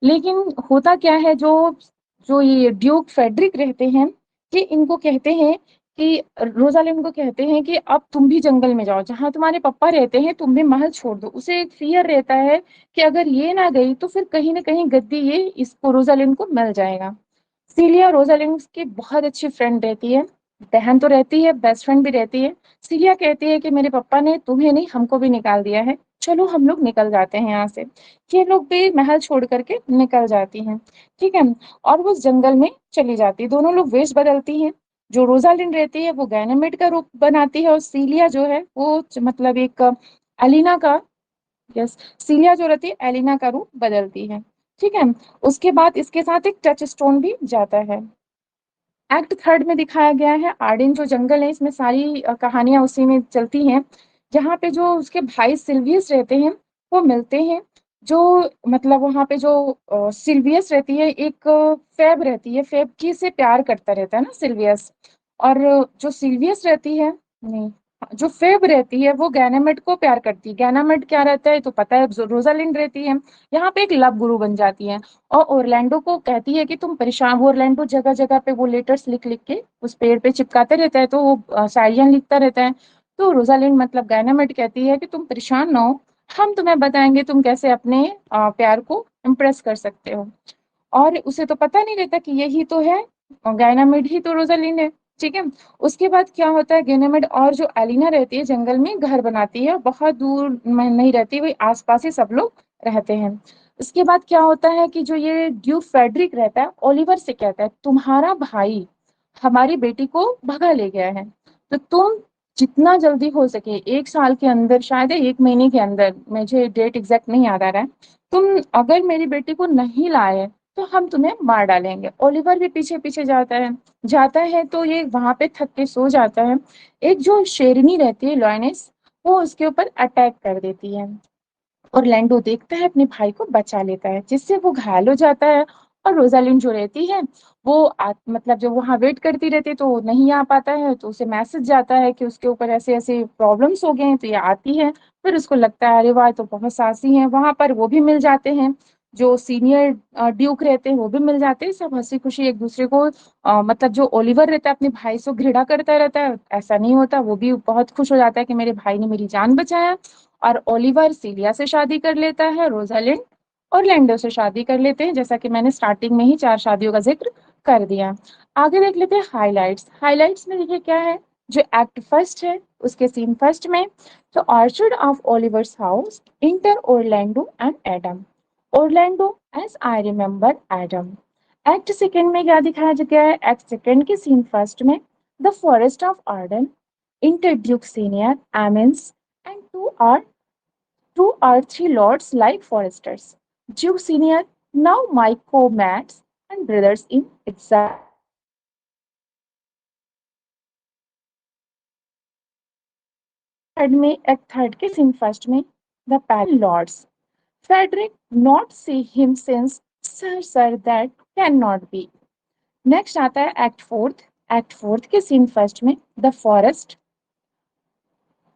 लेकिन होता क्या है, जो जो ये ड्यूक फेडरिक रहते हैं, ये इनको कहते हैं कि रोजालिंड को कहते हैं कि अब तुम भी जंगल में जाओ, जहां तुम्हारे पापा रहते हैं तुम भी महल छोड़ दो। उसे एक फियर रहता है कि अगर ये ना गई तो फिर कहीं ना कहीं गद्दी ये इसको रोजालिंड को मिल जाएगा। सीलिया रोजालिंड की बहुत अच्छी फ्रेंड रहती है, बहन तो रहती है, बेस्ट फ्रेंड भी रहती है। सीलिया कहती है कि मेरे पापा ने तुम्हें नहीं हमको भी निकाल दिया है, चलो हम लोग निकल जाते हैं यहाँ से। ये लोग भी महल छोड़ करके निकल जाती हैं, ठीक है, और वो जंगल में चली जाती है। दोनों लोग वेश बदलती हैं, जो रोजालिंड रहती है वो गैनेमेड का रूप बनाती है, और सीलिया जो है वो मतलब एक एलिना का, यस, सीलिया जो रहती है एलिना का रूप बदलती है, ठीक है। उसके बाद इसके साथ एक टच स्टोन भी जाता है। एक्ट थर्ड में दिखाया गया है आर्डेन जो जंगल है, इसमें सारी कहानियां उसी में चलती हैं, जहाँ पे जो उसके भाई सिल्वियस रहते हैं वो मिलते हैं। जो मतलब वहाँ पे जो सिल्वियस रहती है, एक फेब रहती है, फेब की से प्यार करता रहता है ना सिल्वियस। और जो सिल्वियस रहती है, नहीं, जो फेब रहती है वो गैनामेड को प्यार करती है। गैनामेड क्या रहता है तो पता है, रोजालिंड रहती है। यहाँ पे एक लव गुरु बन जाती है और ओरलैंडो को कहती है कि तुम परेशान। वो ओरलैंडो जगह जगह पे वो लेटर्स लिख लिख के उस पेड़ पे चिपकाते रहता है, तो वो शायरियां लिखता रहता है। तो रोजालिंड मतलब गायनामेट कहती है कि तुम परेशान ना हो, हम तुम्हें बताएंगे तुम कैसे अपने प्यार को इम्प्रेस कर सकते हो। और उसे तो पता नहीं रहता कि यही तो है, गायनामेड ही तो रोजालिंड है। ठीक है। उसके बाद क्या होता है, गायनामेड और जो एलिना रहती है जंगल में घर बनाती है, बहुत दूर में नहीं रहती, वही आसपास ही सब लोग रहते हैं। उसके बाद क्या होता है कि जो ये ड्यूक फेडरिक रहता है ओलिवर से कहता है, तुम्हारा भाई हमारी बेटी को भगा ले गया है, तो तुम जितना जल्दी हो सके, 1 साल के अंदर, शायद 1 महीने के अंदर, मुझे डेट एग्जैक्ट नहीं याद आ रहा है, तुम अगर मेरी बेटी को नहीं लाए तो हम तुम्हें मार डालेंगे। ओलिवर भी पीछे पीछे जाता है तो ये वहां पे थक के सो जाता है। एक जो शेरनी रहती है लॉयनेस, वो उसके ऊपर अटैक कर देती है और लैंडो देखता है अपने भाई को बचा लेता है, जिससे वो घायल हो जाता है। और रोजालिंड जो रहती है वो मतलब जब वहां वेट करती रहती है तो वो नहीं आ पाता है, तो उसे मैसेज जाता है कि उसके ऊपर ऐसे ऐसे प्रॉब्लम्स हो गए हैं, तो ये आती है। फिर उसको लगता है अरे वाह, तो बहुत साहसी है, वहां पर वो भी मिल जाते हैं। जो सीनियर ड्यूक रहते हैं वो भी मिल जाते हैं, सब हंसी खुशी एक दूसरे को मतलब जो ओलिवर रहता है अपने भाई से घृणा करता रहता है, ऐसा नहीं होता, वो भी बहुत खुश हो जाता है कि मेरे भाई ने मेरी जान बचाया। और ओलिवर सीलिया से शादी कर लेता है, रोजालिंड और लैंडो से शादी कर लेते हैं, जैसा कि मैंने स्टार्टिंग में ही 4 शादियों का जिक्र कर दिया। आगे देख लेते हैं हाइलाइट्स। हाइलाइट्स में देखिए क्या है, जो एक्ट फर्स्ट है उसके सीन फर्स्ट में, तो orchard of Oliver's house, enter Orlando and Adam. Orlando as I remember Adam. Act second में क्या दिखाया गया है, एक्ट सेकेंड के सीन फर्स्ट में, the forest of Arden, enter duke senior Amiens and two or three lords like foresters. Duke Senior, now my co-mates and brothers in exile. Third में act third के scene first में, the palace lords, Frederick not see him since sir that cannot be. Next आता है act fourth के scene first में, the forest,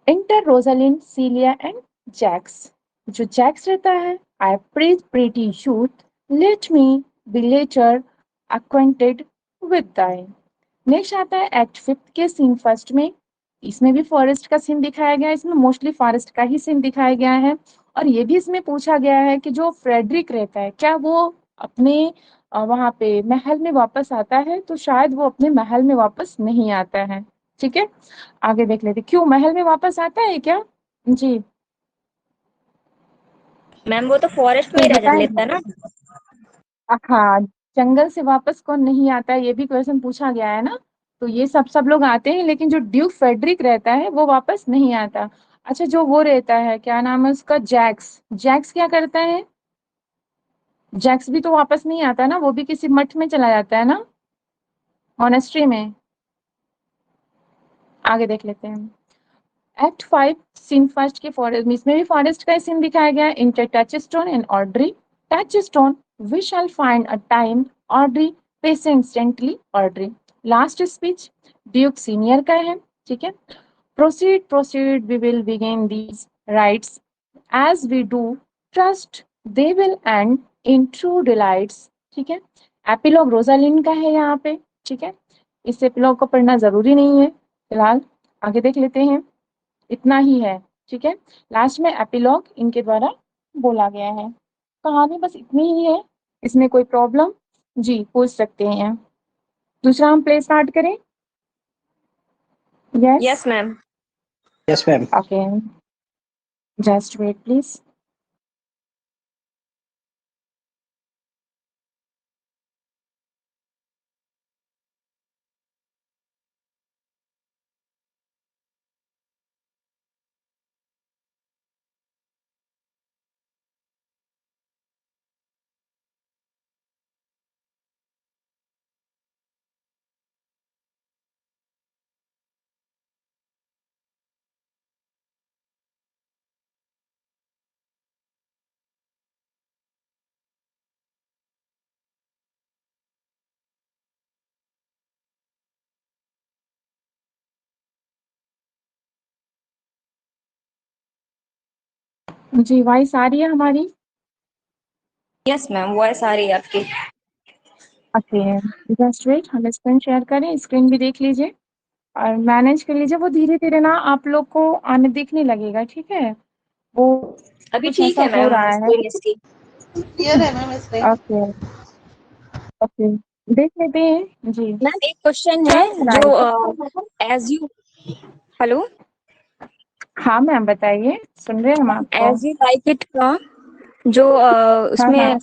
enter Rosalind Celia and Jaques. जो Jaques रहता है, I pretty youth, let me be better acquainted with thy। Next आता है act fifth के सीन फर्स्ट में, इसमें भी फॉरेस्ट का सीन दिखाया गया है, इसमें मोस्टली फॉरेस्ट का ही सीन दिखाया गया है। और ये भी इसमें पूछा गया है कि जो फ्रेडरिक रहता है क्या वो अपने वहां पे महल में वापस आता है, तो शायद वो अपने महल में वापस नहीं आता है। ठीक है, आगे देख लेते क्यों महल में वापस आता है क्या। जी, मैम वो तो फॉरेस्ट में कोई ही रह बताएगा। लेता ना। हाँ, जंगल से वापस कौन नहीं आता है, ये भी क्वेश्चन पूछा गया है ना। तो ये सब लोग आते हैं, लेकिन जो ड्यूक फेडरिक रहता है वो वापस नहीं आता। अच्छा, जो वो रहता है, क्या नाम है उसका, जैक्स, जैक्स क्या करता है, जैक्स भी तो वापस नहीं आता ना, वो भी किसी मठ में चला जाता है ना, मॉनेस्ट्री में। आगे देख लेते हैं एक्ट फाइव सीन फर्स्ट के फॉरेस्ट, इसमें भी फॉरेस्ट का सीन दिखाया गया है। Enter Touchstone and Audrey, Touchstone, we shall find a time, Audrey, patiently Audrey. Last speech duke senior का है। ठीक है, proceed we will begin these rites as we do, trust they will end in true delights. ठीक है, epilogue Rosalind का है यहाँ पे। ठीक है, इस एपिलॉग को पढ़ना जरूरी नहीं है फिलहाल, आगे देख लेते हैं, इतना ही है। ठीक है, लास्ट में एपिलॉग इनके द्वारा बोला गया है। कहानी बस इतनी ही है, इसमें कोई प्रॉब्लम जी पूछ सकते हैं। दूसरा हम प्ले स्टार्ट करें। Yes, yes ma'am. Yes ma'am. Okay, just wait please. जी वॉइस आ रही है हमारी? यस मैम, वॉइस आ रही है आपकी। ओके, जस्ट वेट, हम स्क्रीन शेयर करें, स्क्रीन भी देख लीजिए और मैनेज कर लीजिए। वो धीरे धीरे ना आप लोग को आने दिखने लगेगा, ठीक है? वो अभी कुछ ठीक ऐसा है हो मैम, रहा है। स्क्रीन इसकी। क्लियर है मैम स्क्रीन। ओके ओके, देख लेते हैं जी। मैम एक क्वेश्चन है ट्वेल्थ जो एज यू हेलो हाँ मैम बताइए, सुन रहे हैं हम आपको। एज यू लाइक इट का जो हाँ हाँ, उसमें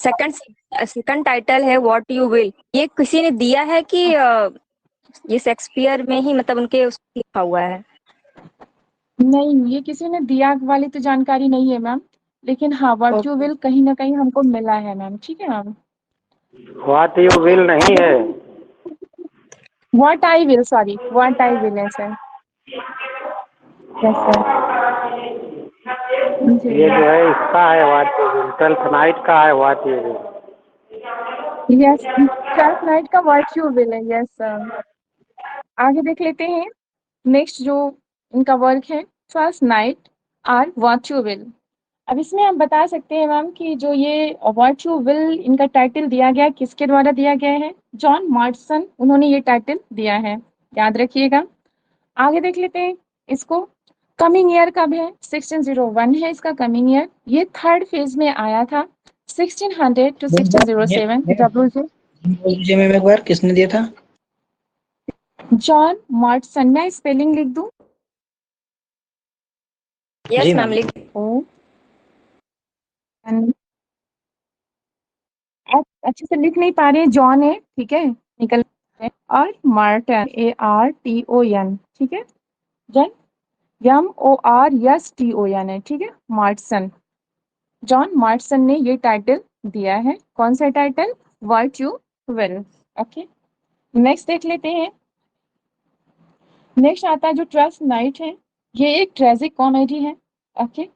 सेकंड टाइटल है व्हाट यू विल, ये किसी ने दिया है कि ये शेक्सपियर में ही मतलब उनके उसमें लिखा हुआ है? नहीं ये किसी ने दिया वाली तो जानकारी नहीं है मैम, लेकिन हाँ व्हाट यू ओके। विल कहीं ना कहीं हमको मिला है मैम, ठीक है मैम। व्हाट यू विल नहीं है। What I will, sorry what I will है सर। Yes sir. जी ये जो है इसका है what you will, Twelfth Night का है what you will. Yes, Twelfth Night का व्हाट यू विल है, यस सर। आगे देख लेते हैं। नेक्स्ट जो इनका वर्क है, Twelfth Night or what you will. अब इसमें आप बता सकते हैं मैम कि जो ये व्हाट यू विल इनका टाइटल दिया गया किसके द्वारा दिया गया है? जॉन मार्टसन, उन्होंने ये टाइटल दिया है, याद रखिएगा। आगे देख लेते हैं इसको। कमिंग ईयर कब है? 1601 है इसका कमिंग ईयर। ये थर्ड फेज में आया था 1600 टू 1607। डब्ल्यू बोल दीजिए मैम एक बार, किसने दिया था? जॉन मार्टसन, मैं स्पेलिंग लिख दूं? यस जी मैम मैम। लिख। ओ अच्छे से लिख नहीं पा रहे हैं, जॉन है ठीक है, निकल है, और मार्टन ARTON, ठीक है। जन MORSTON है, ठीक है, मार्टसन। जॉन मार्टसन ने ये टाइटल दिया है, कौन सा title? What you will. Okay, next देख लेते हैं। नेक्स्ट आता है जो ट्वेल्थ नाइट है, ये एक ट्रेजिक कॉमेडी है। ओके,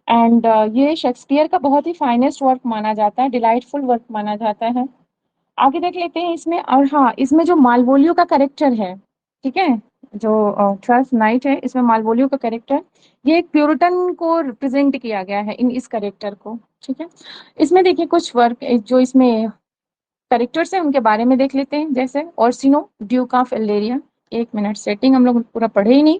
एंड ये शेक्सपियर का बहुत ही फाइनेस्ट वर्क माना जाता है, डिलाइटफुल वर्क माना जाता है। आगे देख लेते हैं इसमें। और हाँ, इसमें जो मालवोलियो का कैरेक्टर है, ठीक है, जो ट्वेल्थ नाइट है, इसमें मालवोलियो का कैरेक्टर, ये एक प्यूरिटन को रिप्रेजेंट किया गया है इन इस कैरेक्टर को, ठीक है। इसमें देखिए कुछ वर्क जो इसमें कैरेक्टर्स हैं उनके बारे में देख लेते हैं, जैसे ओर्सिनो ड्यूक ऑफ एलेरिया। एक मिनट, सेटिंग हम लोग पूरा पढ़े ही नहीं।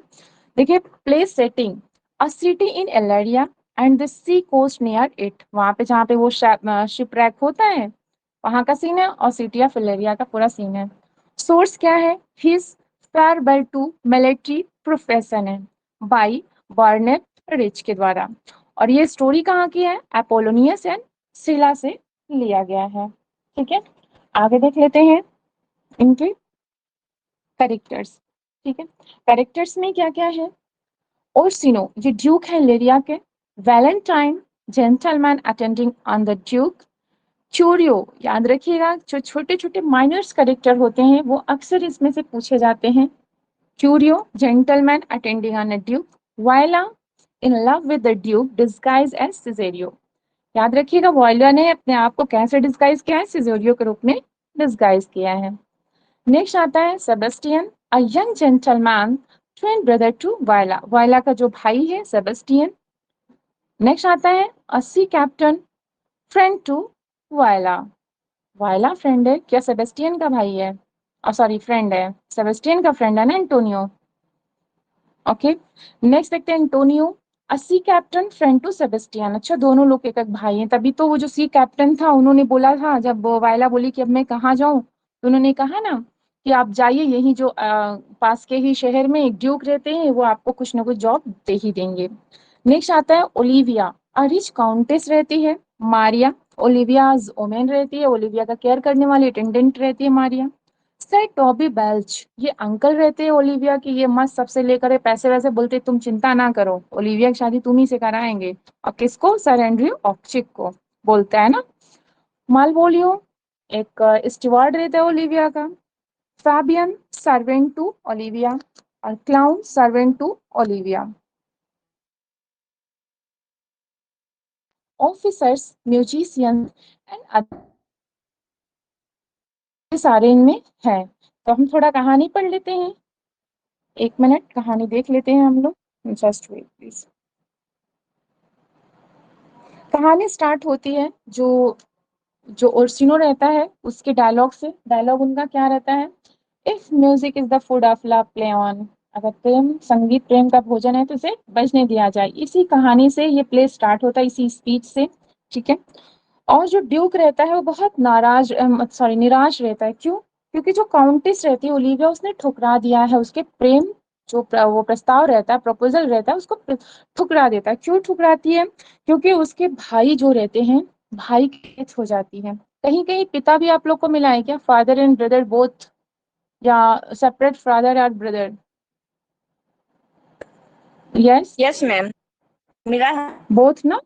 देखिए, place setting a city in Illyria and the sea coast near it, वहां पे जहाँ पे वो शिपरैक होता है वहां का सीन है, और सिटी ऑफ एलेरिया का पूरा सीन है। सोर्स क्या है? His farewell to military profession है, बाई बर्नेट रिच के द्वारा। और ये स्टोरी कहाँ की है? अपोलोनियस एंड सिला से लिया गया है, ठीक है। आगे देख लेते हैं इनके कैरेक्टर्स, ठीक है। कैरेक्टर्स में क्या क्या है? ओर्सिनो, ये ड्यूक है लेरिया के। Valentine, gentleman attending on the duke. Curio, याद रखिएगा, जो छोटे छोटे माइनर्स कैरेक्टर होते हैं वो अक्सर इसमें से पूछे जाते हैं। Curio, gentleman attending on the duke. Viola, in love with the duke disguise as Cesario. याद रखिएगा, वॉयला ने अपने आप को कैसे डिस्गाइज किया है? सिजेरियो के रूप में डिस्गाइज किया है। नेक्स्ट आता है Sebastian, a young gentleman twin brother to Viola, Viola का जो भाई है सेबेस्टियन। नेक्स्ट आता है a sea captain friend to Viola, Viola friend है क्या? सेबेस्टियन का भाई है, सॉरी फ्रेंड है, सेबेस्टियन का फ्रेंड है ना एंटोनियो। ओके, नेक्स्ट देखते हैं Antonio, a sea captain friend to Sebastian. अच्छा, दोनों लोग एक एक भाई हैं, तभी तो वो जो सी कैप्टन था उन्होंने बोला था, जब वो वायला बोली कि अब मैं कहाँ जाऊं, तो उन्होंने कहा ना कि आप जाइए, यही जो पास के ही शहर में एक ड्यूक रहते हैं, वो आपको कुछ ना कुछ जॉब दे ही देंगे। नेक्स्ट आता है ओलिविया, अ रिच काउंटेस रहती है। मारिया, ओलिविया ओमेन रहती है, ओलिविया का केयर करने वाली अटेंडेंट रहती है मारिया। सर टॉबी बेल्च, ये अंकल रहते हैं ओलिविया की, ये मस्त सबसे लेकर पैसे वैसे बोलते तुम चिंता ना करो, ओलिविया की शादी तुम ही से कराएंगे। और किसको? सर एंड्रयू ऑक्चिक को बोलता है ना। मालवोलियो एक स्टीवार्ड रहता है ओलिविया का। फैबियन सर्वेंट टू ओलिविया, और clown servant to Olivia. Officers, musician and सारे इनमें है। तो हम थोड़ा कहानी पढ़ लेते हैं, एक मिनट कहानी देख लेते हैं हम लोग, जस्ट वेट प्लीज। कहानी स्टार्ट होती है जो जो ओर्सिनो रहता है उसके डायलॉग से। डायलॉग उनका क्या रहता है, if music is the food of love play on, अगर प्रेम संगीत प्रेम का भोजन है तो इसे बजने दिया जाए। इसी कहानी से ये प्ले स्टार्ट होता है, इसी स्पीच से, ठीक है। और जो ड्यूक रहता है वो बहुत निराश रहता है। क्यों? क्योंकि जो काउंटेस रहती है ओलिविया, उसने ठुकरा दिया है उसके प्रेम वो प्रस्ताव रहता है, प्रपोजल रहता है, उसको ठुकरा देता है। क्यों ठुकराती है? क्योंकि उसके भाई जो रहते हैं, भाई की डेथ हो जाती है। कहीं कहीं पिता भी आप लोग को मिला है क्या, फादर एंड ब्रदर बोथ, या सेपरेट फादर और ब्रदर? यस, यस मैम, मिला है। बोथ ना।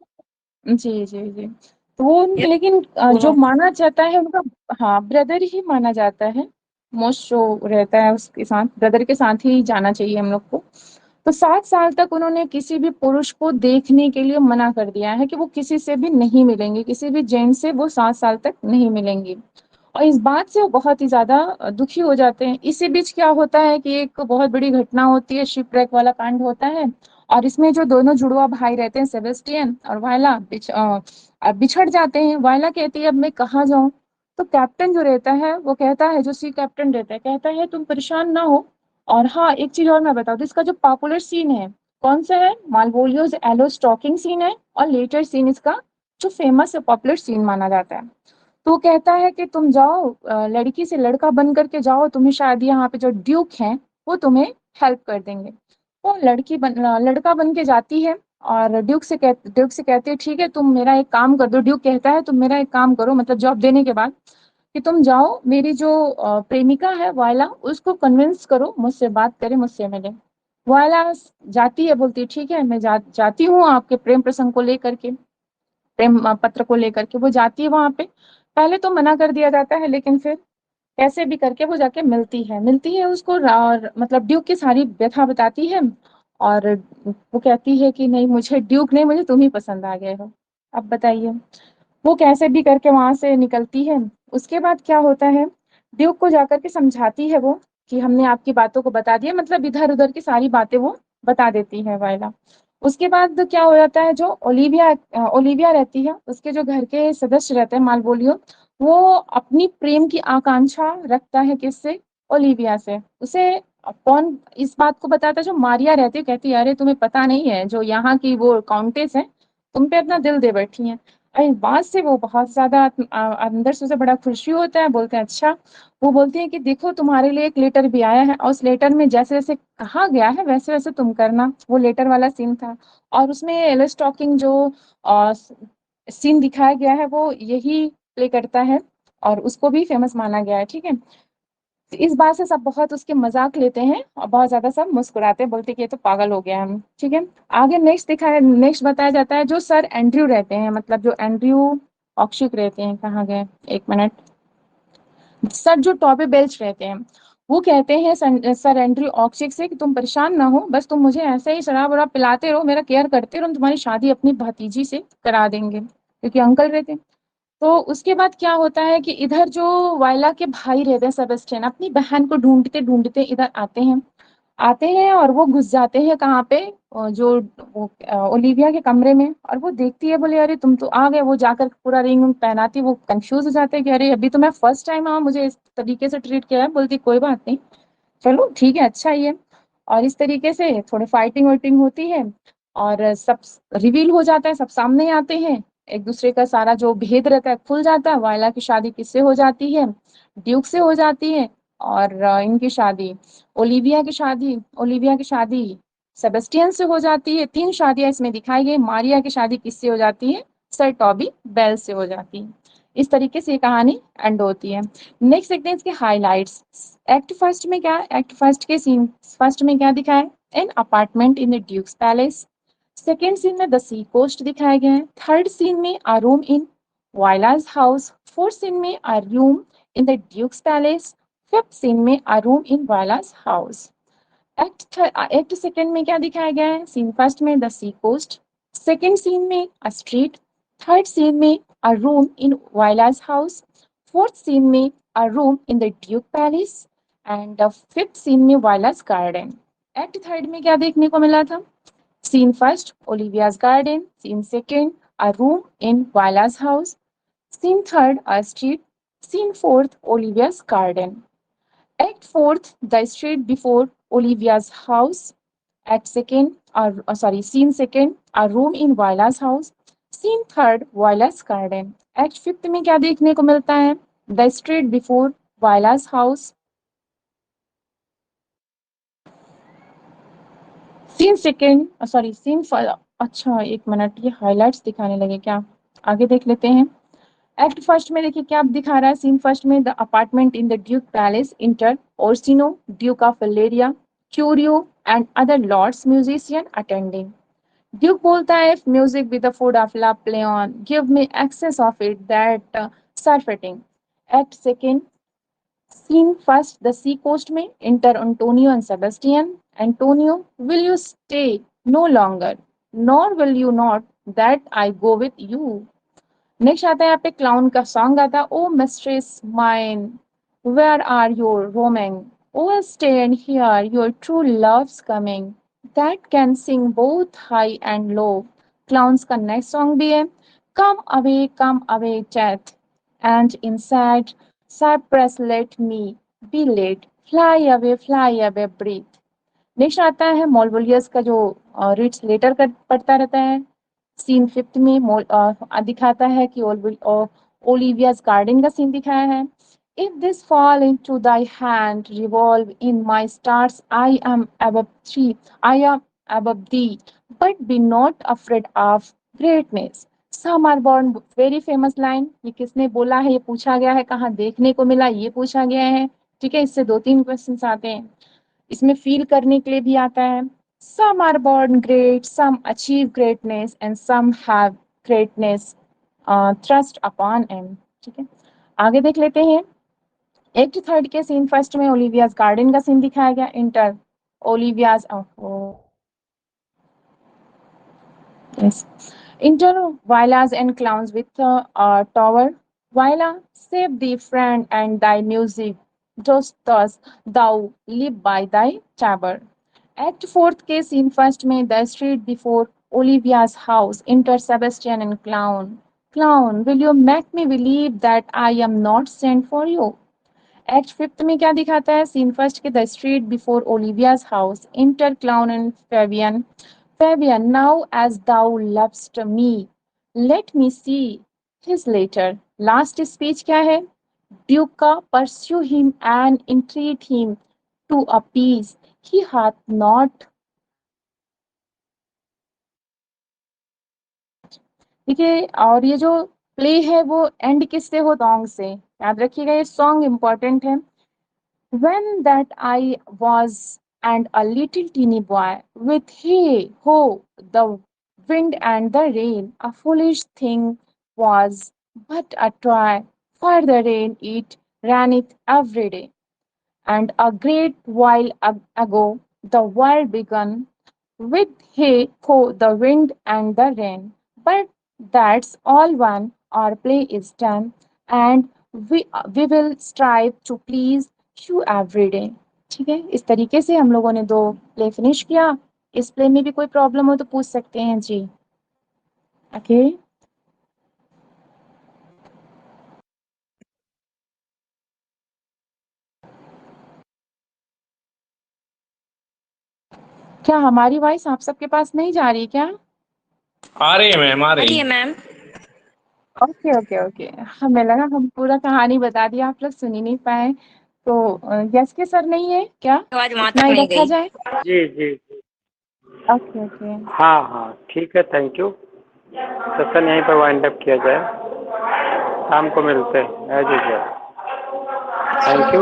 जी जी जी। तो वो Yes, लेकिन जो दोनों। माना जाता है उनका, हाँ, ब्रदर ही माना जाता है। मोस्ट जो रहता है उसके साथ, ब्रदर के साथ ही जाना चाहिए हम लोग को। तो 7 साल तक उन्होंने किसी भी पुरुष को देखने के लिए मना कर दिया है कि वो किसी से भी नहीं मिलेंगे, किसी भी जेंट से वो 7 साल तक नहीं मिलेंगी। और इस बात से वो बहुत ही ज्यादा दुखी हो जाते हैं। इसी बीच क्या होता है कि एक बहुत बड़ी घटना होती है, शिपरेक वाला कांड होता है। और इसमें जो दोनों जुड़वा भाई रहते हैं, सेबेस्टियन और वायला, बिछड़ जाते हैं। वायला कहती है अब मैं कहाँ जाऊं? तो कैप्टन जो रहता है वो कहता है, जो सी कैप्टन रहता है, कहता है तुम परेशान ना हो। और हाँ, एक चीज और मैं बता दूं, इसका जो पॉपुलर सीन है कौन सा है, मालवोलियोज एलो स्टॉकिंग सीन है। और लेटर सीन इसका जो फेमस पॉपुलर सीन माना जाता है। तो वो कहता है कि तुम जाओ, लड़की से लड़का बन करके जाओ, तुम्हें शायद यहाँ पे जो ड्यूक हैं वो तुम्हें हेल्प कर देंगे। वो लड़का बन के जाती है और ड्यूक से कहती है ठीक है, तुम मेरा एक काम कर दो। ड्यूक कहता है तुम मेरा एक काम करो, मतलब जॉब देने के बाद, कि तुम जाओ मेरी जो प्रेमिका है वायला, उसको कन्विंस करो मुझसे बात करे, मुझसे मिले। वायला जाती है, बोलती है ठीक है, मैं जाती हूँ आपके प्रेम प्रसंग को लेकर के, प्रेम पत्र को लेकर के वो जाती है वहां पे। पहले तो मना कर दिया जाता है, लेकिन फिर कैसे भी करके वो जाके मिलती है उसको, और मतलब ड्यूक की सारी व्यथा बताती है। और वो कहती है कि नहीं, मुझे ड्यूक नहीं, मुझे तुम ही पसंद आ गए हो। अब बताइए, वो कैसे भी करके वहां से निकलती है। उसके बाद क्या होता है, ड्यूक को जाकर के समझाती है वो कि हमने आपकी बातों को बता दिया, मतलब इधर उधर की सारी बातें वो बता देती है वायला। उसके बाद क्या हो जाता है, जो ओलिविया रहती है, उसके जो घर के सदस्य रहते हैं मालवोलियो, वो अपनी प्रेम की आकांक्षा रखता है किससे, ओलिविया से। उसे कौन इस बात को बताता है, जो मारिया रहती है, कहती है अरे तुम्हें पता नहीं है, जो यहाँ की वो काउंटेस है तुम पे अपना दिल दे बैठी हैं। और इस बात से वो बहुत ज्यादा अंदर से उसे बड़ा खुशी होता है। बोलते हैं अच्छा, वो बोलती है कि देखो तुम्हारे लिए एक लेटर भी आया है, और उस लेटर में जैसे जैसे कहा गया है वैसे वैसे तुम करना। वो लेटर वाला सीन था, और उसमें एलिस टॉकिंग जो सीन दिखाया गया है वो यही प्ले करता है, और उसको भी फेमस माना गया है, ठीक है। तो इस बात से सब बहुत उसके मजाक लेते हैं और बहुत ज्यादा सब मुस्कुराते हैं, बोलते हैं कि ये तो पागल हो गया हम, ठीक है। आगे नेक्स्ट बताया जाता है, जो सर एंड्रयू रहते हैं, मतलब जो एंड्रयू ऑक्शिक रहते हैं, कहाँ गए, एक मिनट, सर जो टॉबे बेल्च रहते हैं, वो कहते हैं सर एंड्रयू ऑक्शिक से कि तुम परेशान ना हो, बस तुम मुझे ऐसे ही शराब वराब पिलाते रहो, मेरा केयर करते रहो, हम तुम्हारी शादी अपनी भतीजी से करा देंगे, क्योंकि अंकल रहते हैं। तो उसके बाद क्या होता है कि इधर जो वायला के भाई रहते हैं सेबेस्टियन, अपनी बहन को ढूंढते ढूंढते इधर आते हैं और वो घुस जाते हैं कहाँ पे, ओलिविया के कमरे में। और वो देखती है, बोले अरे तुम तो आ गए। वो जाकर पूरा रिंग पहनाती, वो कंफ्यूज हो जाते हैं कि अरे अभी तो मैं फर्स्ट टाइम आऊँ, मुझे इस तरीके से ट्रीट किया है। बोलती कोई बात नहीं, चलो ठीक है, अच्छा ही है। और इस तरीके से थोड़ी फाइटिंग वाइटिंग होती है, और सब रिवील हो जाता है, सब सामने आते हैं, एक दूसरे का सारा जो भेद रहता है खुल जाता है। वायला की शादी किससे हो जाती है, ड्यूक से हो जाती है। और इनकी शादी, ओलिविया की शादी सेबेस्टियन से हो जाती है। 3 शादियां इसमें दिखाई गई। मारिया की शादी किससे हो जाती है, सर टॉबी बेल से हो जाती है। इस तरीके से ये कहानी एंड होती है। नेक्स्ट देखते हैं इसके हाइलाइट्स। एक्ट फर्स्ट के सीन फर्स्ट में क्या दिखा है, an apartment in the duke's palace. Second scene में द सी कोस्ट दिखाया गया है। थर्ड सीन में a room in Viola's house. Fourth scene में a room in the duke's palace. Fifth scene में a room in Viola's house. Act second में क्या दिखाया गया है, सीन फर्स्ट में the sea coast, second scene में अ स्ट्रीट, थर्ड सीन में a room in Viola's house, fourth scene में a room in the duke palace, and fifth scene में वाइलाज गार्डन। एक्ट थर्ड में क्या देखने को मिला था, scene first Olivia's garden, scene second a room in Viola's house. Scene third, a street. Scene fourth, Olivia's garden. Act fourth, the street before Olivia's house. Scene second, a room in Viola's house. Scene third, Viola's garden. Act fifth में क्या देखने को मिलता है? The street before Viola's house. Scene अच्छा एक minute, ये highlights दिखाने लगे क्या? आगे देख लेते हैं। एक्ट फर्स्ट में देखिए क्या दिखा रहा है। सीन फर्स्ट में, the apartment in the duke palace, enter Orsino, duke of Valeria, Curio and other lords musicians attending. Duke बोलता है, if music with the food of love play on, give me excess of it that surfeiting. Act second, scene first, the sea coast में, enter Antonio and Sebastian. Antonio, will you stay? No longer, nor will you not that I go with you. Next आता है यहाँ पे clown का song आता है, O mistress mine where are your roaming, O stand here your true love's coming that can sing both high and low. Clown's का next song भी है, come away death and inside cypress let me be laid, fly away breath. Next आता है मोलवोलियस का जो Ritz letter कर पढ़ता रहता है। सीन फिफ्थ में दिखाता है कि ओलिविया's गार्डन का सीन दिखाया है। If this fall into thy hand, revolve in my stars, I am above thee, but be not afraid of greatness. Some are born, very famous line। ये किसने बोला है, ये पूछा गया है, कहाँ देखने को मिला, ये पूछा गया है। ठीक है, इससे 2-3 क्वेश्चन आते हैं। इसमें फील करने के लिए भी आता है। Some are born great, some achieve greatness, and some have greatness thrust upon them। ठीक है, आगे देख लेते हैं। एक्ट थर्ड के सीन फर्स्ट में ओलिविया's गार्डन का सीन दिखाया गया। Enter Olivia's Viola's and clowns with a tower. Viola, save thee friend and thy music, just thus thou live by thy tabor। Act fourth के scene first में, the street before Olivia's house, enter Sebastian and clown. Clown, will you make me believe that I am not sent for you? Act fifth में क्या दिखाता है? Scene first के, the street before Olivia's house, enter clown and Fabian. Fabian, now as thou lovest me, let me see his letter। Last speech क्या है? Duke का, pursue him and entreat him to a peace he hath not। ठीक है, और ये जो play है वो एंड किससे हो? सॉन्ग से। याद रखिएगा, ये सॉन्ग इंपॉर्टेंट है। When that I was and a little teeny boy, with hey ho, the wind and the rain, a foolish thing was but a toy, for the rain it raineth every day. And a great while ago the world began, with hey ho, the wind and the rain. But that's all one, our play is done, and we will strive to please you every day। ठीक है, इस तरीके से हम लोगों ने 2 play finish किया। इस प्ले में भी कोई प्रॉब्लम हो तो पूछ सकते हैं जी। ओके, क्या हमारी वॉइस आप सबके पास नहीं जा रही क्या? आ रही है मैम, आ रही है मैम। ओके ओके ओके, हमें लगा हम पूरा कहानी बता दिया, आप लोग सुन ही नहीं पाए। तो यस के सर नहीं है क्या? आवाज वहां इतना तक ही नहीं रखा गई। जाए। जी जी जी, ओके ओके, हाँ हाँ ठीक है, थैंक यू। सेशन यहीं पर वाइंड अप किया जाए, शाम को मिलते हैं as usual. Thank you.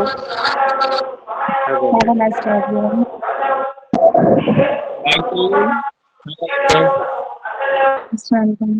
Have a nice day everyone. Thank you. Welcome.